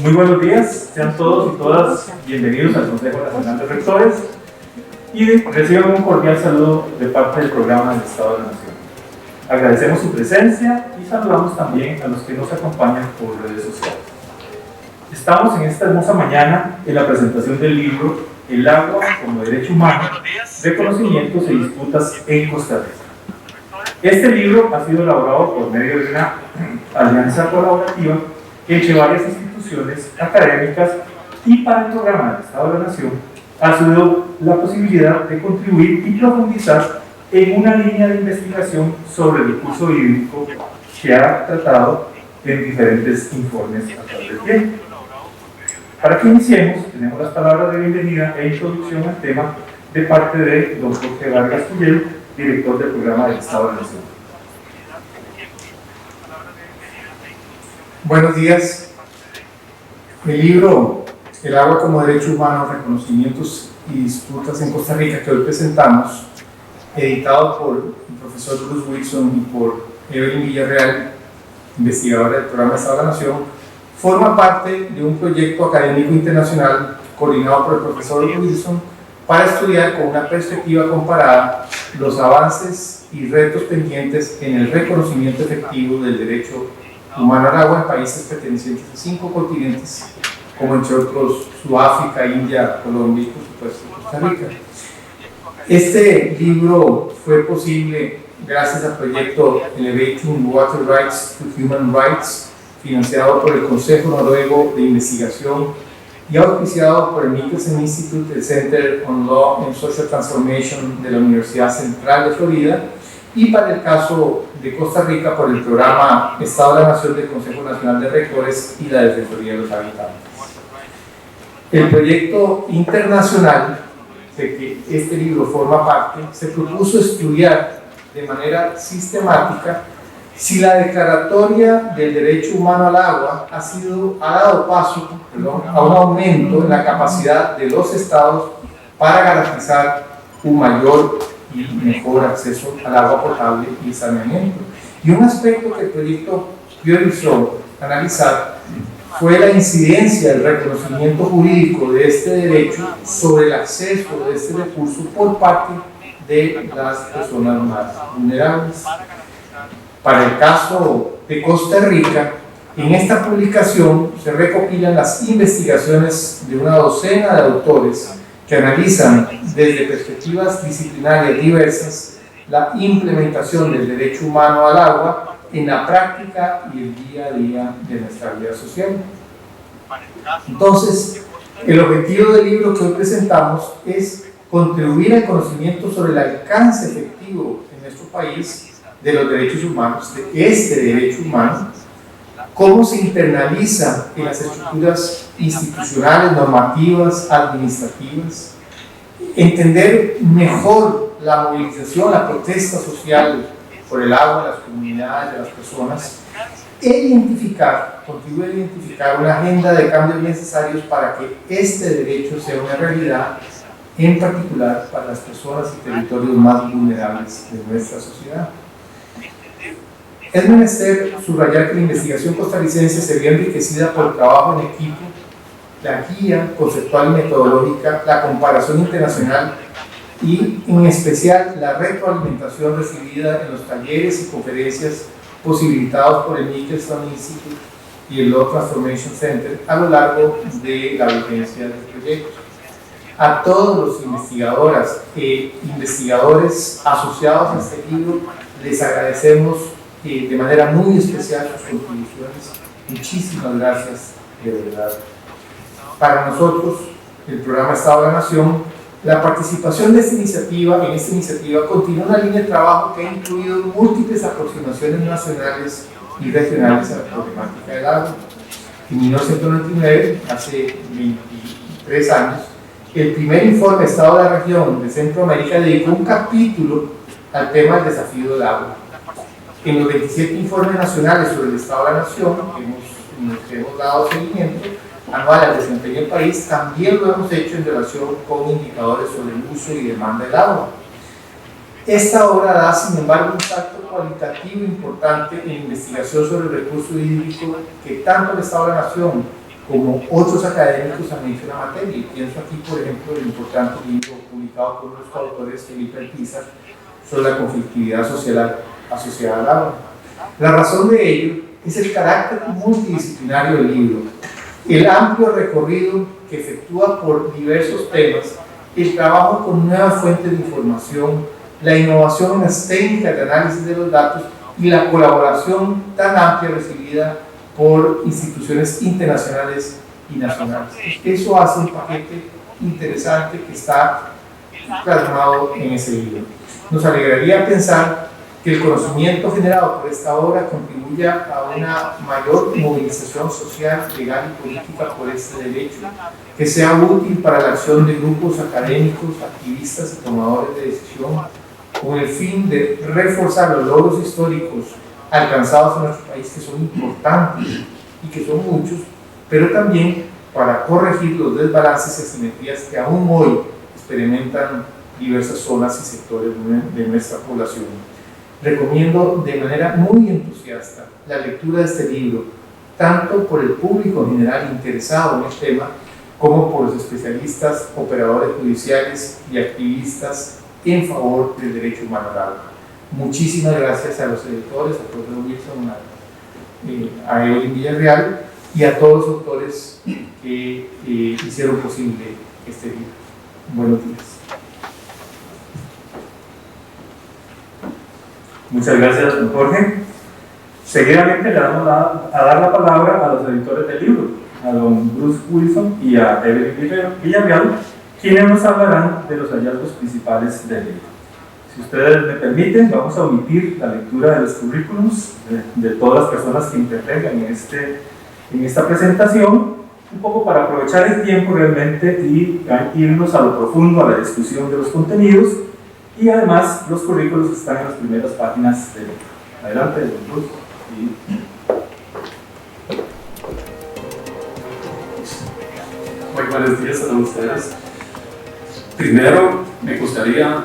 Muy buenos días, sean todos y todas bienvenidos al Consejo Nacional de Rectores y reciban un cordial saludo de parte del Programa del Estado de la Nación. Agradecemos su presencia y saludamos también a los que nos acompañan por redes sociales. Estamos en esta hermosa mañana en la presentación del libro El agua como derecho humano, reconocimientos y disputas en Costa Rica. Este libro ha sido elaborado por medio de una alianza colaborativa entre varias instituciones académicas y para el Programa del Estado de la Nación ha sido la posibilidad de contribuir y profundizar en una línea de investigación sobre el recurso hídrico que ha tratado en diferentes informes a través del tiempo. Para que iniciemos, tenemos las palabras de bienvenida e introducción al tema de parte de don Jorge Vargas Cuyel, director del Programa del Estado de la Nación. Buenos días. El libro El agua como derecho humano, reconocimientos y disputas en Costa Rica que hoy presentamos, editado por el profesor Bruce Wilson y por Evelyn Villarreal, investigadora del Programa del Estado de la Nación, forma parte de un proyecto académico internacional coordinado por el profesor Wilson para estudiar con una perspectiva comparada los avances y retos pendientes en el reconocimiento efectivo del derecho humano al agua en países pertenecientes a 5 continentes, como entre otros Sudáfrica, India, Colombia y por supuesto Costa Rica. Este libro fue posible gracias al proyecto Elevating Water Rights to Human Rights, financiado por el Consejo Noruego de Investigación y auspiciado por el Michelson Institute, el Center on Law and Social Transformation de la Universidad Central de Florida, y para el caso de Costa Rica por el Programa Estado de la Nación del Consejo Nacional de Rectores y la Defensoría de los Habitantes. El proyecto internacional de que este libro forma parte se propuso estudiar de manera sistemática si la declaratoria del derecho humano al agua ha dado paso a un aumento en la capacidad de los estados para garantizar un mayor y mejor acceso al agua potable y saneamiento. Y un aspecto que el proyecto priorizó analizar fue la incidencia del reconocimiento jurídico de este derecho sobre el acceso de este recurso por parte de las personas más vulnerables. Para el caso de Costa Rica, en esta publicación se recopilan las investigaciones de una docena de autores que analizan desde perspectivas disciplinarias diversas la implementación del derecho humano al agua en la práctica y el día a día de nuestra vida social. Entonces, el objetivo del libro que hoy presentamos es contribuir al conocimiento sobre el alcance efectivo en nuestro país de los derechos humanos, de este derecho humano, cómo se internaliza en las estructuras institucionales, normativas, administrativas, entender mejor la movilización, la protesta social por el agua de las comunidades, de las personas, contribuir a identificar una agenda de cambios necesarios para que este derecho sea una realidad, en particular para las personas y territorios más vulnerables de nuestra sociedad. Es menester subrayar que la investigación costarricense se vio enriquecida por el trabajo en equipo, la guía conceptual y metodológica, la comparación internacional y, en especial, la retroalimentación recibida en los talleres y conferencias posibilitados por el Michelson Institute y el Law Transformation Center a lo largo de la vigencia del proyecto. A todos los investigadoras e investigadores asociados a este libro les agradecemos de manera muy especial sus contribuciones. Muchísimas gracias, de verdad. Para nosotros, el Programa Estado de la Nación, la participación de esta iniciativa continúa una línea de trabajo que ha incluido múltiples aproximaciones nacionales y regionales a la problemática del agua. En 1999, hace 23 años, el primer informe Estado de la Región de Centroamérica dedicó un capítulo al tema del desafío del agua. En los 27 informes nacionales sobre el Estado de la Nación, en los que hemos dado seguimiento anual al desempeño del país, también lo hemos hecho en relación con indicadores sobre el uso y demanda del agua. Esta obra da, sin embargo, un salto cualitativo importante en investigación sobre el recurso hídrico que tanto el Estado de la Nación como otros académicos han hecho en la materia. Y pienso aquí, por ejemplo, el importante libro publicado por los coautores Felipe Alpizar sobre la conflictividad social asociada al agua. La razón de ello es el carácter multidisciplinario del libro, el amplio recorrido que efectúa por diversos temas, el trabajo con nuevas fuentes de información, la innovación en las técnicas de análisis de los datos y la colaboración tan amplia recibida por instituciones internacionales y nacionales. Eso hace un paquete interesante que está plasmado en ese libro. Nos alegraría pensar que el conocimiento generado por esta obra contribuya a una mayor movilización social, legal y política por este derecho, que sea útil para la acción de grupos académicos, activistas y tomadores de decisión, con el fin de reforzar los logros históricos alcanzados en nuestro país, que son importantes y que son muchos, pero también para corregir los desbalances y asimetrías que aún hoy experimentan diversas zonas y sectores de nuestra población. Recomiendo de manera muy entusiasta la lectura de este libro, tanto por el público en general interesado en el tema, como por los especialistas, operadores judiciales y activistas en favor del derecho humano al agua. Muchísimas gracias a los editores, al profesor Wilson, a Evelyn Villarreal y a todos los autores que hicieron posible este libro. Buenos días. Muchas gracias, don Jorge. Seguidamente le vamos a dar la palabra a los editores del libro, a don Bruce Wilson y a Evelyn Villarreal, quienes nos hablarán de los hallazgos principales del libro. Si ustedes me permiten, vamos a omitir la lectura de los currículums de todas las personas que intervengan en esta presentación, un poco para aprovechar el tiempo realmente y irnos a lo profundo, a la discusión de los contenidos, y además los currículos están en las primeras páginas del libro. Adelante, don Bruce. Muy buenos días a todos ustedes. Primero, me gustaría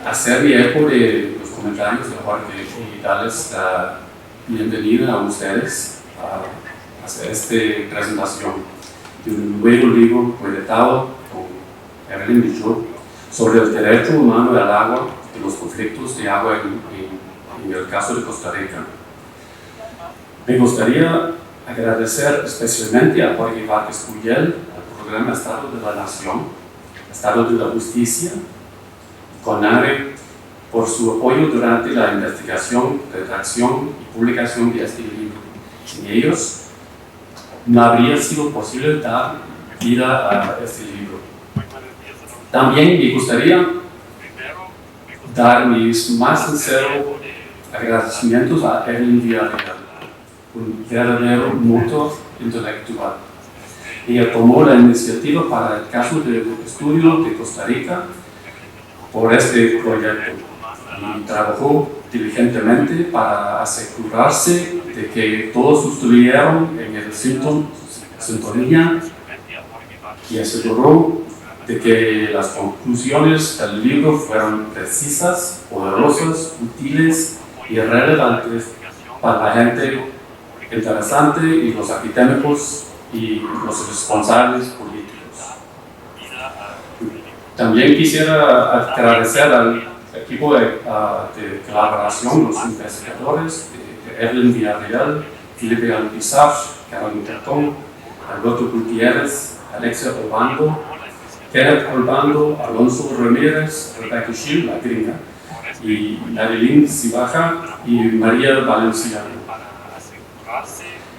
hacer mi eco de los comentarios de Jorge y darles la bienvenida a ustedes a hacer esta presentación de un nuevo libro editado con Evelyn y yo sobre el derecho humano al agua y los conflictos de agua en el caso de Costa Rica. Me gustaría agradecer especialmente a Jorge Vázquez Cuyel, al programa Estado de la Nación, Estado de la Justicia, CONARE, por su apoyo durante la investigación, redacción y publicación de este libro. Sin ellos, no habría sido posible dar vida a este libro. También me gustaría dar mis más sinceros agradecimientos a Evelyn Villarreal, un verdadero motor intelectual. Ella tomó la iniciativa para el caso del estudio de Costa Rica por este proyecto y trabajó diligentemente para asegurarse de que todos estuvieron en el sintonía y aseguró de que las conclusiones del libro fueron precisas, poderosas, útiles y relevantes para la gente interesante y los académicos y los responsables políticos. También quisiera agradecer al equipo de colaboración, los investigadores, Evelyn Villarreal, Felipe Alpizar, Carolina Cartón, Alberto Gutiérrez, Alexia Obando, Kenneth Olbando, Alonso Ramírez, Rebecca Schill, la gringa, y Marilyn Cibaja y María Valenciano.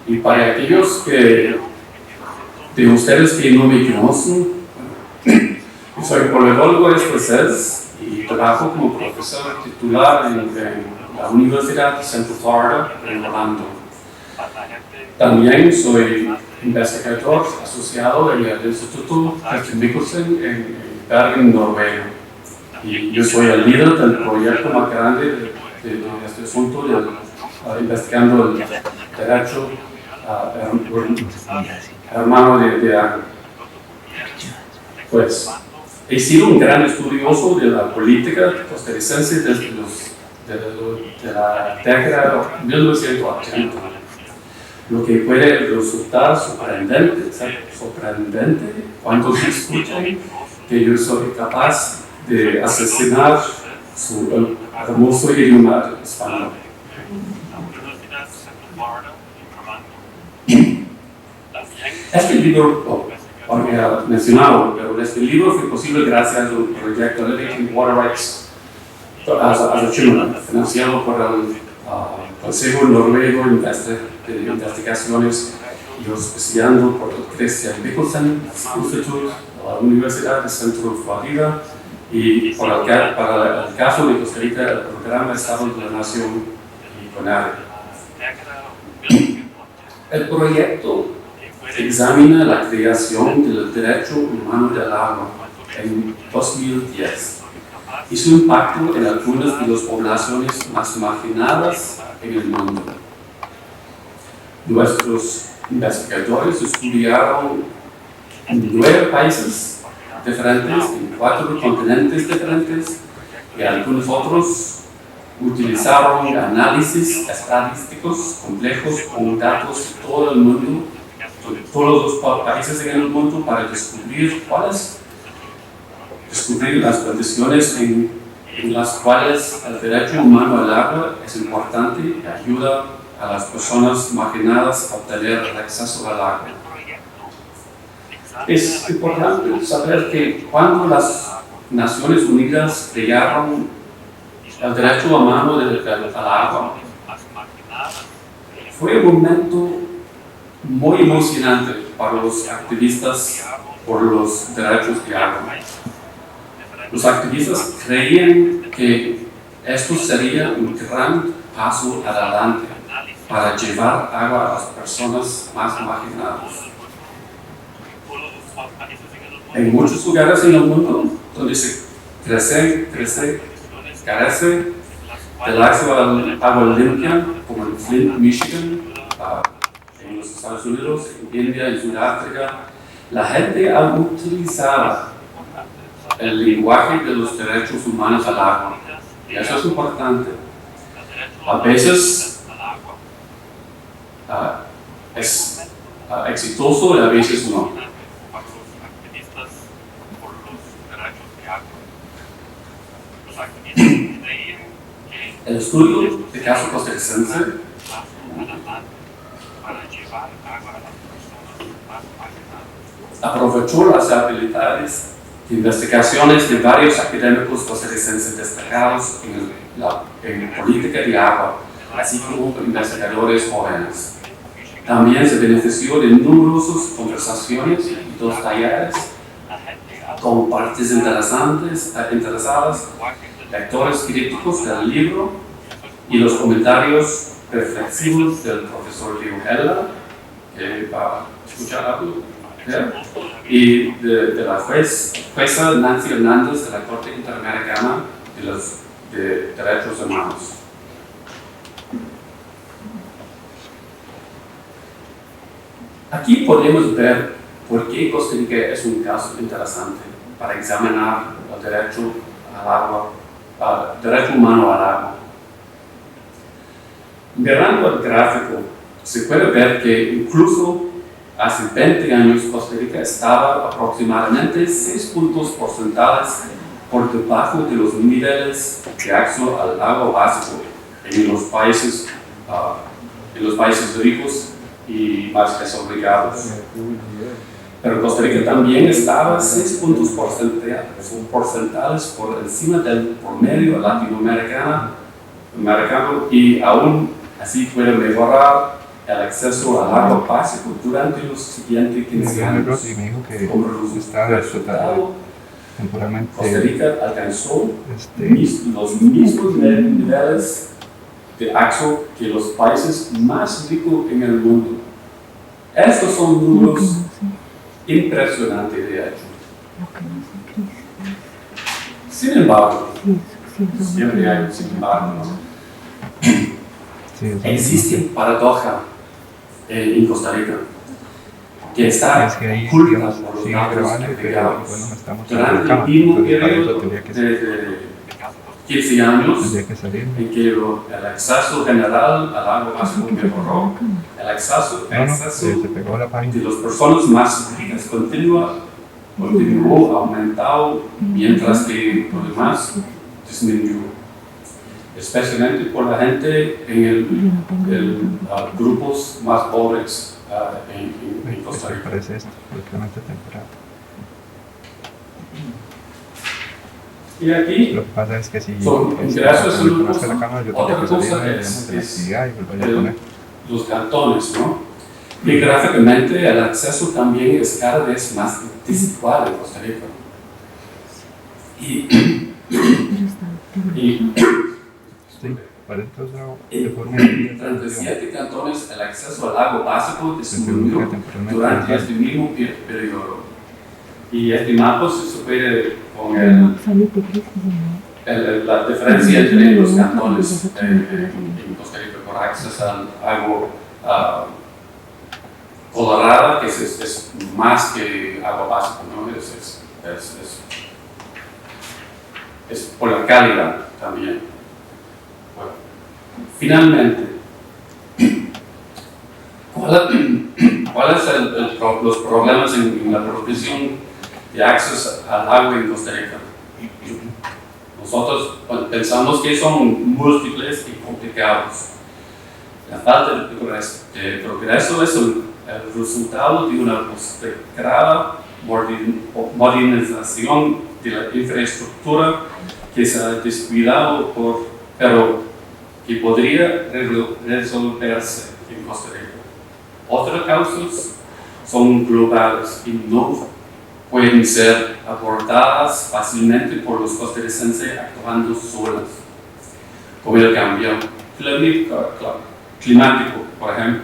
Y para aquellos de ustedes que no me conocen, soy politólogo escocés y trabajo como profesor titular en la Universidad de Central Florida en Orlando. También soy investigador asociado en el Instituto Christian Michelsen en Bergen, Noruega. Y yo soy el líder del proyecto más grande de este asunto, investigando el derecho hermano de agua. Pues he sido un gran estudioso de la política costarricense desde la década de 1980. lo que puede resultar sorprendente cuando se escuchan que yo soy capaz de asesinar su hermoso idioma español. Este libro, había mencionado, pero este libro fue posible gracias al proyecto Living Water Rights as a Children, financiado por el Consejo Noruego de Investigaciones y auspiciado por el Christian Michelsen Institute, la Universidad de Centro Florida, y para el caso de Costa Rica, el programa Estado de la Nación y CONARE. El proyecto examina la creación del derecho humano del agua en 2010 y su impacto en algunas de las poblaciones más marginadas en el mundo. Nuestros investigadores estudiaron 9 países diferentes, en 4 continentes diferentes, y algunos otros utilizaron análisis estadísticos complejos con datos de todo el mundo, de todos los países en el mundo, para descubrir las condiciones en las cuales el derecho humano al agua es importante y ayuda a las personas marginadas a obtener el acceso al agua. Es importante saber que cuando las Naciones Unidas crearon el derecho humano al agua, fue un momento muy emocionante para los activistas por los derechos de agua. Los activistas creían que esto sería un gran paso adelante para llevar agua a las personas más marginadas. En muchos lugares en el mundo donde se carece del agua limpia, como en Flint, Michigan, en los Estados Unidos, en India, en Sudáfrica, la gente al utilizar el lenguaje de los derechos humanos al agua, y eso es importante. A veces es exitoso y a veces no. El estudio de caso costarricense aprovechó las habilidades de investigaciones de varios académicos costarricenses destacados en política de agua, así como investigadores jóvenes. También se benefició de numerosas conversaciones y 2 talleres con partes interesadas, lectores críticos del libro y los comentarios reflexivos del profesor Leo Heller, que va a escuchar algo, y de la jueza Nancy Hernández de la Corte Interamericana de Derechos Humanos. Aquí podemos ver por qué Costa Rica es un caso interesante para examinar el derecho humano al agua. Mirando el gráfico, se puede ver que incluso hace 20 años Costa Rica estaba aproximadamente 6 puntos porcentuales por debajo de los niveles de acceso al agua básico en los países ricos y más desarrollados. Pero Costa Rica también estaba 6 puntos porcentuales por encima del promedio latinoamericano y aún así puede mejorar el acceso al agua básico durante los siguientes 15 años. Como resultado, Costa Rica alcanzó los mismos niveles de acceso que los países más ricos en el mundo. Estos son números impresionante de hecho. Sin embargo, siempre hay sin embargo, existe una paradoja en Costa Rica que está oculta por los datos agregados. Durante el mismo periodo 15 años Tendría que salir. en que el acceso general al agua básico mejoró, el acceso Se pegó la página. de las personas más ricas continuó aumentado, mientras que lo demás disminuyó, especialmente por la gente en grupos más pobres en Costa Rica. Parece esto, prácticamente temporada. Y aquí Lo que pasa es que si son ingresos en una cosa, la cámara, yo otra tengo que cosa salir es de la actividad y volver a poner. los cantones, ¿no? Y gráficamente el acceso también es cada vez más desigual en Costa Rica. Sí, para entonces En 37 cantones el acceso al agua básico disminuyó durante este mismo periodo. Y este mapa se supera con la diferencia entre los cantones en Costa Rica por acceso al agua colorada, que es más que agua básica, ¿no? Es por la calidad también. Bueno, finalmente, ¿cuáles son los problemas en la provisión de acceso al agua en Costa Rica? Nosotros pensamos que son múltiples y complicados. La falta de progreso es el resultado de una postergada modernización de la infraestructura que se ha descuidado, pero que podría resolverse en Costa Rica. Otras causas son globales y no pueden ser abordadas fácilmente por los costarricenses actuando solas, como el cambio climático, por ejemplo,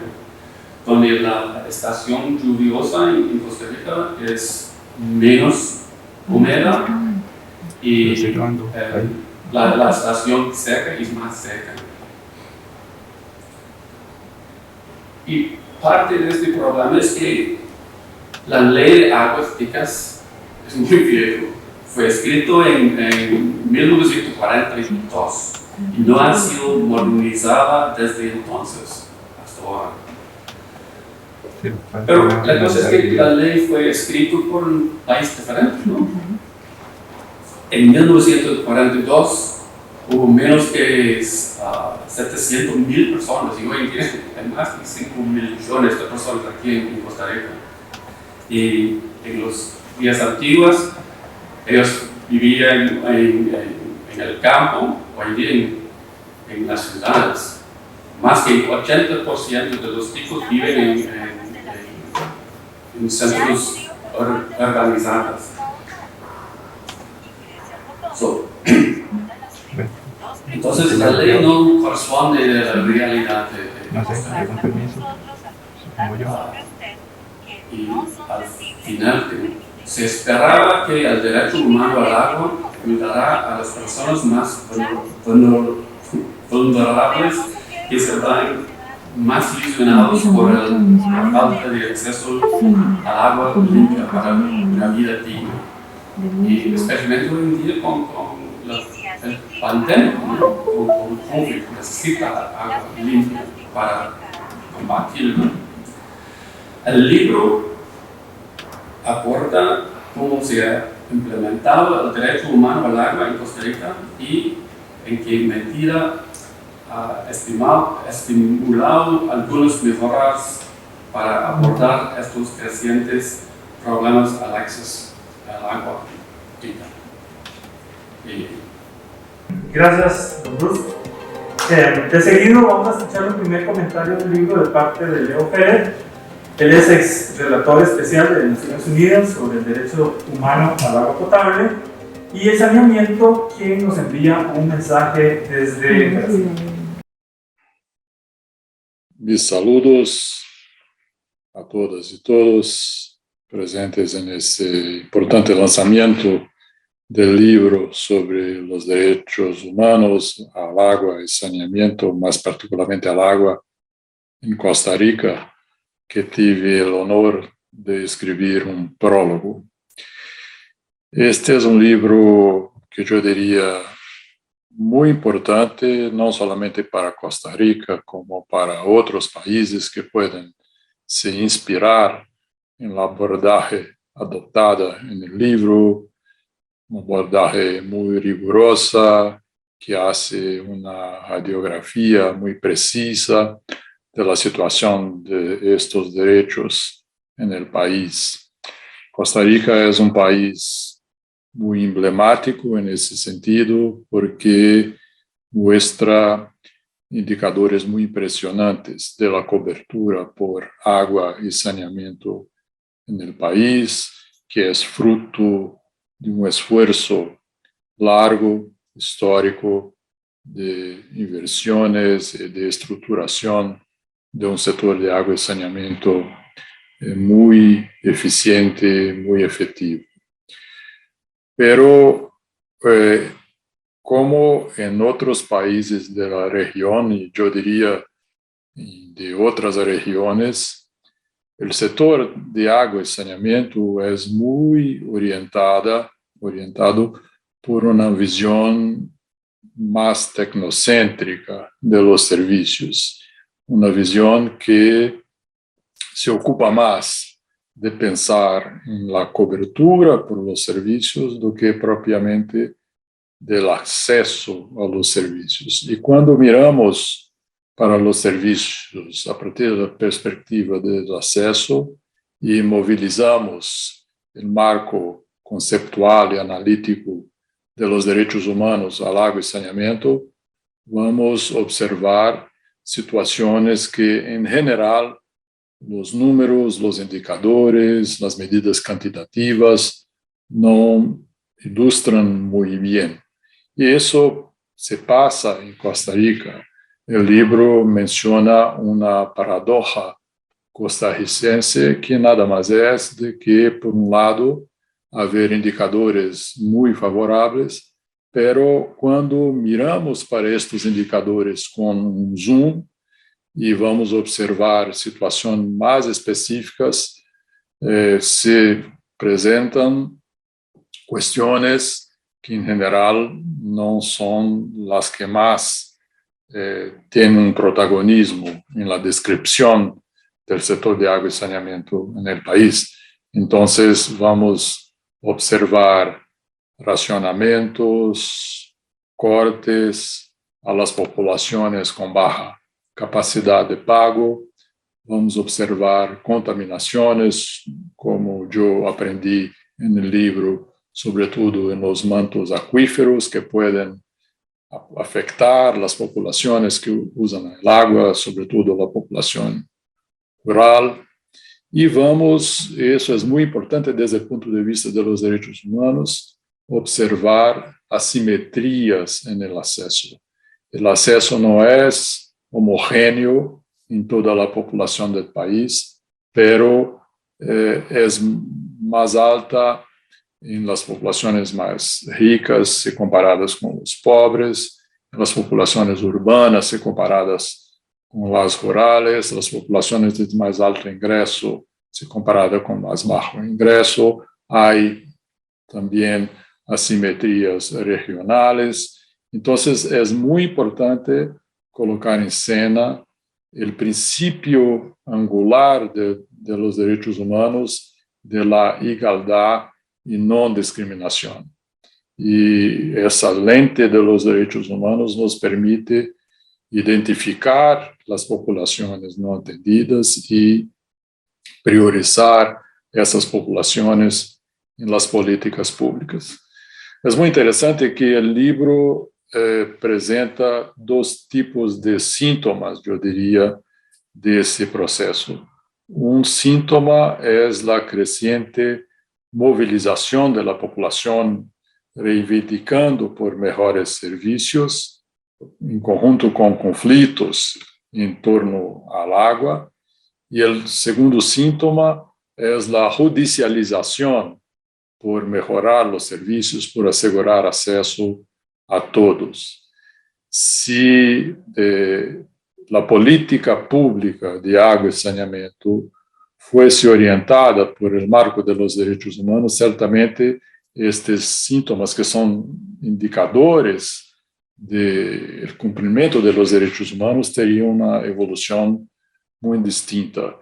donde la estación lluviosa en Costa Rica es menos húmeda y la estación seca es más seca. Y parte de este problema es que la ley de aguas ticas es muy viejo. Fue escrito en 1942 y no ha sido modernizada desde entonces hasta ahora. Pero la cosa es que la ley fue escrita por un país diferente, ¿no? En 1942 hubo menos que 700,000 personas y hoy en día hay más de 5 millones de personas aquí en Costa Rica. Y en los días antiguos ellos vivían en el campo, hoy en día en las ciudades. Más que el 80% de los ticos viven en centros urbanizados. Entonces la ley no corresponde a la realidad de no sé, algún permiso, supongo yo. Y al final se esperaba que el derecho humano al agua ayudará a las personas más vulnerables que se ven más lesionados por la falta de acceso al agua limpia para una vida digna. Y especialmente hoy en día con el pandemia, ¿no? Con COVID, necesita agua limpia para combatirlo. El libro aporta cómo se ha implementado el derecho humano al agua en Costa Rica y en qué medida ha estimulado algunas mejoras para abordar estos crecientes problemas al acceso al agua. Gracias, don Bruce. De seguido vamos a escuchar el primer comentario del libro de parte de Leo Pérez. Él es ex relator especial de Naciones Unidas sobre el derecho humano al agua potable y es Saneamiento quien nos envía un mensaje desde Brasil. Mis saludos a todas y todos presentes en este importante lanzamiento del libro sobre los derechos humanos al agua y saneamiento, más particularmente al agua en Costa Rica, que tuve el honor de escribir un prólogo. Este es un libro que yo diría muy importante, no solamente para Costa Rica, como para otros países que pueden se inspirar en la abordaje adoptada en el libro, una abordaje muy rigurosa que hace una radiografía muy precisa de la situación de estos derechos en el país. Costa Rica es un país muy emblemático en ese sentido porque muestra indicadores muy impresionantes de la cobertura por agua y saneamiento en el país, que es fruto de un esfuerzo largo, histórico, de inversiones y de estructuración de un sector de agua y saneamiento muy eficiente, muy efectivo. Pero como en otros países de la región, y yo diría de otras regiones, el sector de agua y saneamiento es muy orientado por una visión más tecnocéntrica de los servicios, una visión que se ocupa más de pensar en la cobertura por los servicios do que propiamente del acceso a los servicios. Y cuando miramos para los servicios a partir de la perspectiva del acceso y movilizamos el marco conceptual y analítico de los derechos humanos al agua y saneamiento, vamos a observar situaciones que en general los números, los indicadores, las medidas cuantitativas no ilustran muy bien. Y eso se pasa en Costa Rica. El libro menciona una paradoja costarricense que nada más es de que, por un lado, haber indicadores muy favorables, pero cuando miramos para estos indicadores con un zoom y vamos a observar situaciones más específicas, se presentan cuestiones que en general no son las que más tienen un protagonismo en la descripción del sector de agua y saneamiento en el país. Entonces vamos a observar racionamientos, cortes a las poblaciones con baja capacidad de pago, vamos a observar contaminaciones, como yo aprendí en el libro, sobre todo en los mantos acuíferos que pueden afectar las poblaciones que usan el agua, sobre todo la población rural. Y vamos, eso es muy importante desde el punto de vista de los derechos humanos, observar asimetrías en el acceso. El acceso no es homogéneo en toda la población del país, pero es más alta en las poblaciones más ricas si comparadas con los pobres, en las poblaciones urbanas si comparadas con las rurales, las poblaciones de más alto ingreso si comparadas con más bajo ingreso. Hay también asimetrías regionales. Entonces es muy importante colocar en escena el principio angular de los derechos humanos de la igualdad y no discriminación. Y esa lente de los derechos humanos nos permite identificar las poblaciones no atendidas y priorizar esas poblaciones en las políticas públicas. Es muy interesante que el libro presenta dos tipos de síntomas, yo diría, de ese proceso. Un síntoma es la creciente movilización de la población reivindicando por mejores servicios, en conjunto con conflictos en torno al agua. Y el segundo síntoma es la judicialización por mejorar los servicios, por asegurar acceso a todos. Si la política pública de agua y saneamiento fuese orientada por el marco de los derechos humanos, certamente estos síntomas que son indicadores del cumplimiento de los derechos humanos tería una evolución muy distinta.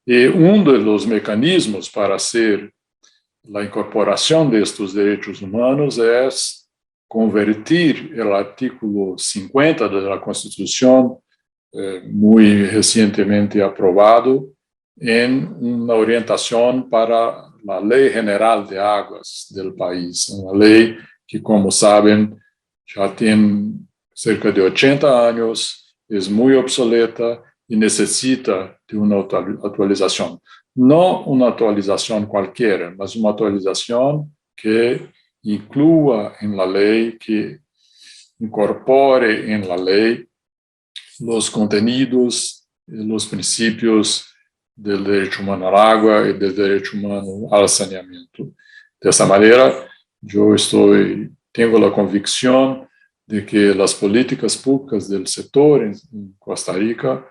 Y uno de los mecanismos para hacer la incorporación de estos derechos humanos es convertir el artículo 50 de la Constitución, muy recientemente aprobado, en una orientación para la Ley General de Aguas del país, una ley que, como saben, ya tiene cerca de 80 años, es muy obsoleta y necesita de una actualización. No una actualización cualquiera, mas una actualización que incluya en la ley, que incorpore en la ley los contenidos, los principios del derecho humano al agua y del derecho humano al saneamiento. De esa manera, yo tengo la convicción de que las políticas públicas del sector en Costa Rica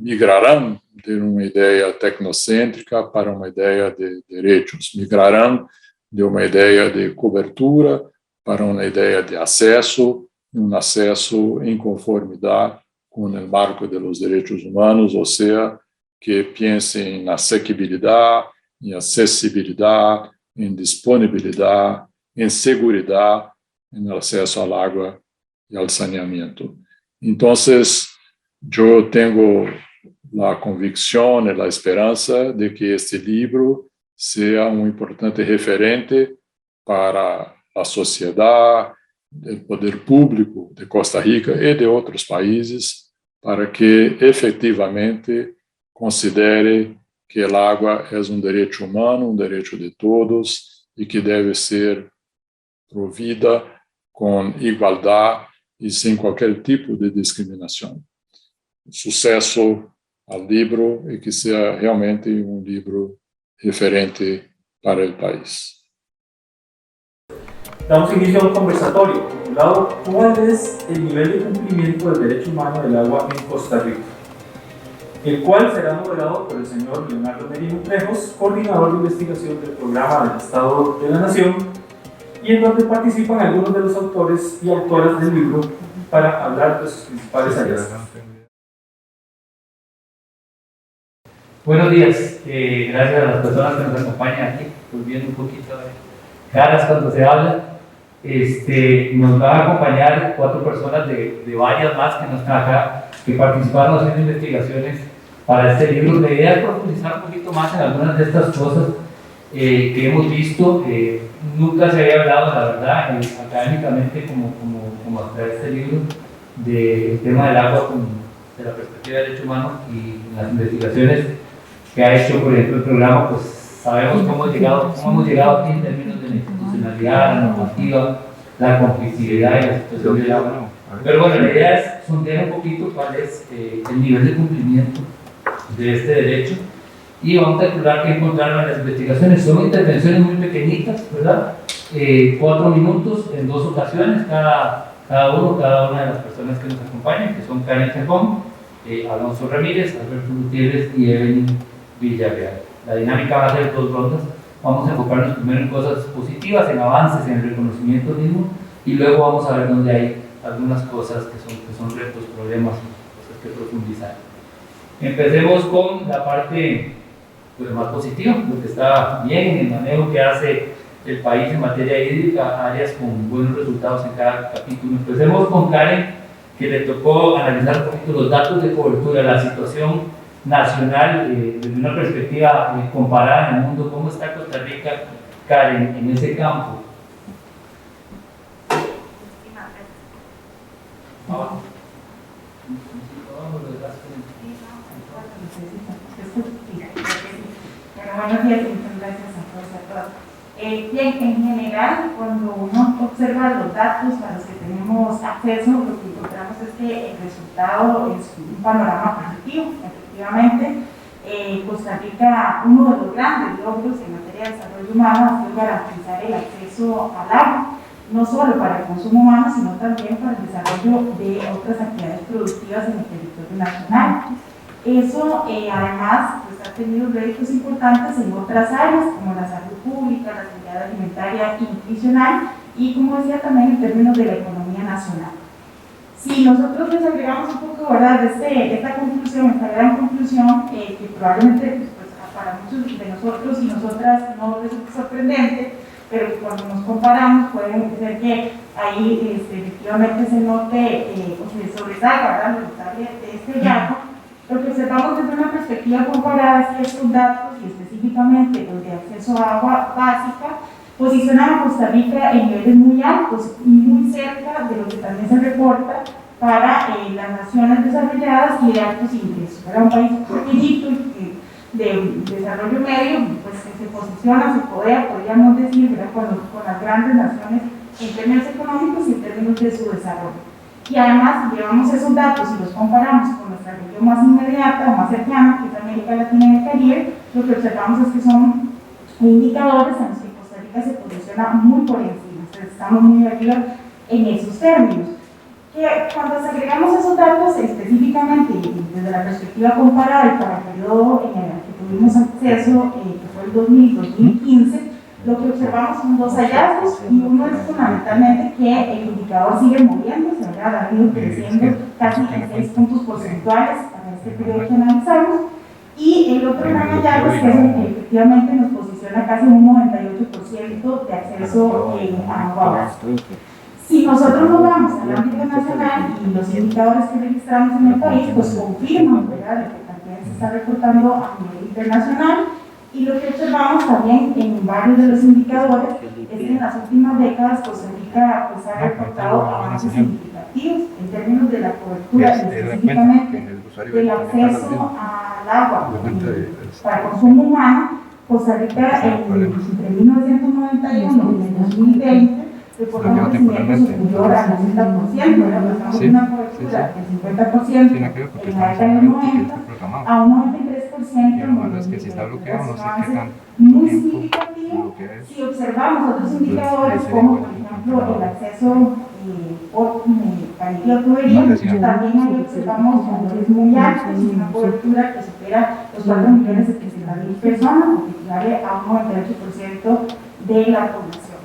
migrarán de una idea tecnocéntrica para una idea de derechos, migrarán de una idea de cobertura para una idea de acceso, un acceso en conformidad con el marco de los derechos humanos, o sea, que piense en asequibilidad, en accesibilidad, en disponibilidad, en seguridad, en el acceso al agua y al saneamiento. Entonces, yo tengo la convicción y la esperanza de que este libro sea un importante referente para la sociedad, el poder público de Costa Rica y de otros países, para que efectivamente considere que el agua es un derecho humano, un derecho de todos y que debe ser provida con igualdad y sin cualquier tipo de discriminación. Sucesso al libro y que sea realmente un libro referente para el país. Damos inicio a un conversatorio titulado ¿Cuál es el nivel de cumplimiento del derecho humano del agua en Costa Rica?, el cual será moderado por el señor Leonardo Merino Trejos, coordinador de investigación del Programa del Estado de la Nación, y en donde participan algunos de los autores y autoras del libro para hablar de sus principales hallazgos. Buenos días, gracias a las personas que nos acompañan aquí, pues viendo un poquito de caras cuando se habla. Nos van a acompañar 4 personas de varias más que no están acá, que participaron haciendo investigaciones para este libro. La idea es profundizar un poquito más en algunas de estas cosas que hemos visto. Nunca se había hablado, la verdad, académicamente como hasta este libro, del tema del agua de la perspectiva del derecho humano, y las investigaciones que ha hecho, por ejemplo, el programa, pues sabemos cómo hemos llegado aquí en términos de la institucionalidad, la normativa, la conflictividad y la situación del agua. Pero bueno, la idea es sondear un poquito cuál es el nivel de cumplimiento de este derecho, y vamos a calcular qué encontraron en las investigaciones. Son intervenciones muy pequeñitas, ¿verdad? 4 minutos en 2 ocasiones, cada una de las personas que nos acompañan, que son Karen Chacón, Alonso Ramírez, Alberto Gutiérrez y Evelyn Villarreal. La dinámica va a ser 2 rondas. Vamos a enfocarnos primero en cosas positivas, en avances, en el reconocimiento mismo, y luego vamos a ver dónde hay algunas cosas que son retos, problemas, cosas que profundizar. Empecemos con la parte pues, más positiva, lo que está bien en el manejo que hace el país en materia hídrica, áreas con buenos resultados en cada capítulo. Empecemos con Karen, que le tocó analizar un poquito los datos de cobertura, la situación nacional desde una perspectiva comparada en el mundo. ¿Cómo está Costa Rica, Karen, en ese campo? Abajo. Buenos días y muchas gracias a todos y a todas. Bien, en general, cuando uno observa los datos a los que tenemos acceso, lo que encontramos es que el resultado es un panorama positivo. Efectivamente, Costa Rica, uno de los grandes logros en materia de desarrollo humano ha sido garantizar el acceso al agua, no solo para el consumo humano, sino también para el desarrollo de otras actividades productivas en el territorio nacional. Eso, además, pues, ha tenido réditos importantes en otras áreas, como la salud pública, la seguridad alimentaria y nutricional, y como decía también en términos de la economía nacional. Si nosotros les agregamos un poco, ¿verdad?, esta conclusión, esta gran conclusión, que probablemente pues, para muchos de nosotros y nosotras no resulta sorprendente, pero que cuando nos comparamos puede ser que ahí efectivamente se note o se sobresalga, ¿verdad?, lo notable de este hallazgo. Lo que observamos desde una perspectiva comparada es que estos datos, y específicamente los de acceso a agua básica, posicionan a Costa Rica en niveles muy altos y muy cerca de lo que también se reporta para las naciones desarrolladas y de altos ingresos. Era un país pequeñito de desarrollo medio, pues que se posiciona, se podríamos decir, con las grandes naciones en términos económicos y en términos de su desarrollo. Y además, si llevamos esos datos y los comparamos con nuestra región más inmediata o más cercana, que es América Latina y el Caribe, lo que observamos es que son indicadores en los que Costa Rica se posiciona muy por encima, entonces estamos muy arriba en esos términos. Que cuando agregamos esos datos específicamente desde la perspectiva comparada y para el periodo en el que tuvimos acceso, que fue el 2000-2015, lo que observamos son dos hallazgos, y uno es fundamentalmente que el indicador sigue moviéndose, ¿verdad? Ha ido creciendo casi en 6 puntos porcentuales para este periodo que analizamos, y el otro gran hallazgo es que efectivamente nos posiciona casi un 98% de acceso a agua básica. Si nosotros nos vamos al ámbito nacional y los indicadores que registramos en el país, pues confirman, ¿verdad?, lo que también se está reportando a nivel internacional. Y lo que observamos también en varios de los indicadores es que en las últimas décadas Costa Rica pues, ha reportado avances significativos en términos de la cobertura, específicamente del acceso al agua para consumo humano. Costa Rica entre 1991 y el 2020 reportó un crecimiento superior al 90%, pasamos de una cobertura del 50% en la década de los 90 a un 93% muy significativo. Si observamos otros indicadores como por ejemplo el acceso por calidad tubería, también ahí observamos valores muy altos y una cobertura que supera los 4.070.000 personas, lo que equivale a un 98% de la población.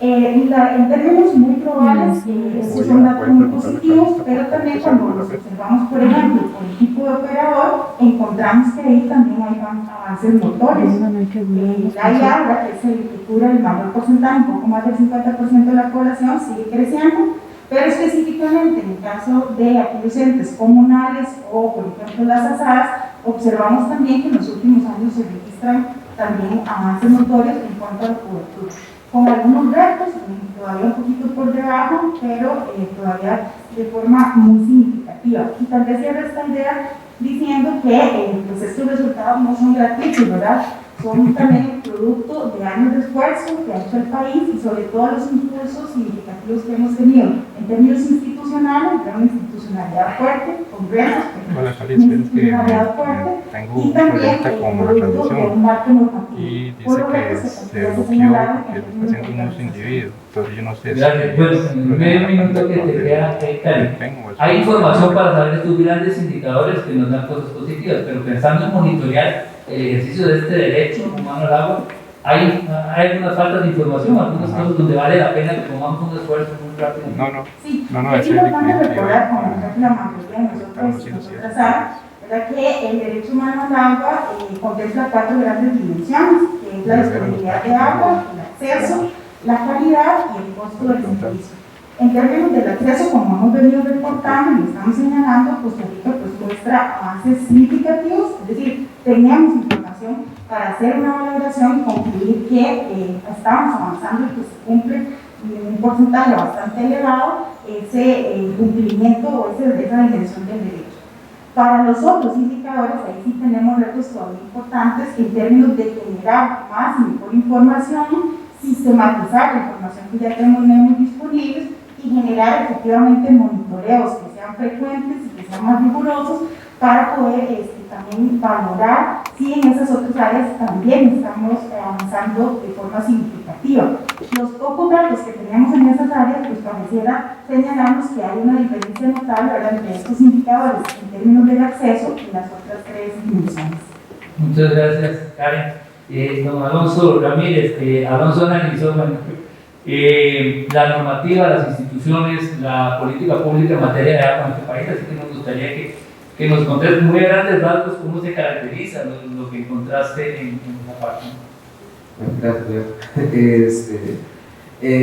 En términos muy globales, estos son datos muy positivos, pero también cuando los observamos, por ejemplo, por el tipo de operador, encontramos que ahí también hay avances notorios. La IARA, que es el que cubre el mayor porcentaje, un poco más del 50% de la población, sigue creciendo, pero específicamente en el caso de aquellos entes comunales o, por ejemplo, las asadas, observamos también que en los últimos años se registran también avances notorios en cuanto a la cobertura, con algunos retos, todavía un poquito por debajo, pero todavía de forma muy significativa. Y tal vez cierro esta idea diciendo que pues estos resultados no son gratuitos, ¿verdad? Son también el producto de años de esfuerzo que ha hecho el país y sobre todo los impulsos significativos que hemos tenido en términos institucionales, de una institucionalidad fuerte, con retos, una institucionalidad fuerte, y también el producto de un marco normativo. Y dice que se bloqueó porque lo está haciendo unos individuos, entonces yo no sé si... Gracias. Bueno, en medio minuto que te queda, Karen, hay información para saber estos grandes indicadores que nos dan cosas positivas, pero pensando en monitorear el ejercicio de este derecho humano al agua, hay algunas faltas de información, algunas cosas donde vale la pena que pongamos un esfuerzo muy rápido. Sí, es importante recordar, como la mayoría de nosotras saben, que el derecho humano al agua contempla 4 grandes dimensiones, que es la disponibilidad de agua, el acceso, la calidad y el costo del servicio. En términos del acceso, como hemos venido reportando y estamos señalando, Costa Rica pues, muestra avances significativos, es decir, teníamos información para hacer una valoración y concluir que estamos avanzando y que se cumple en un porcentaje bastante elevado ese cumplimiento o esa dimensión del derecho. Para los otros indicadores, ahí sí tenemos retos todavía importantes en términos de generar más y mejor información, sistematizar la información que ya tenemos disponibles y generar efectivamente monitoreos que sean frecuentes y que sean más rigurosos para poder también valorar si en esas otras áreas también estamos avanzando de forma significativa. Los pocos datos que tenemos en esas áreas, pues pareciera señalarnos que hay una diferencia notable, ¿verdad?, entre estos indicadores en términos del acceso y las otras 3 dimensiones. Muchas gracias, Karen. Don Alonso Ramírez, Alonso analizó, bueno, la normativa, las instituciones, la política pública en materia de agua en este país, así que nos gustaría que nos contes muy grandes rasgos cómo se caracteriza lo que encontraste en esa parte. Gracias.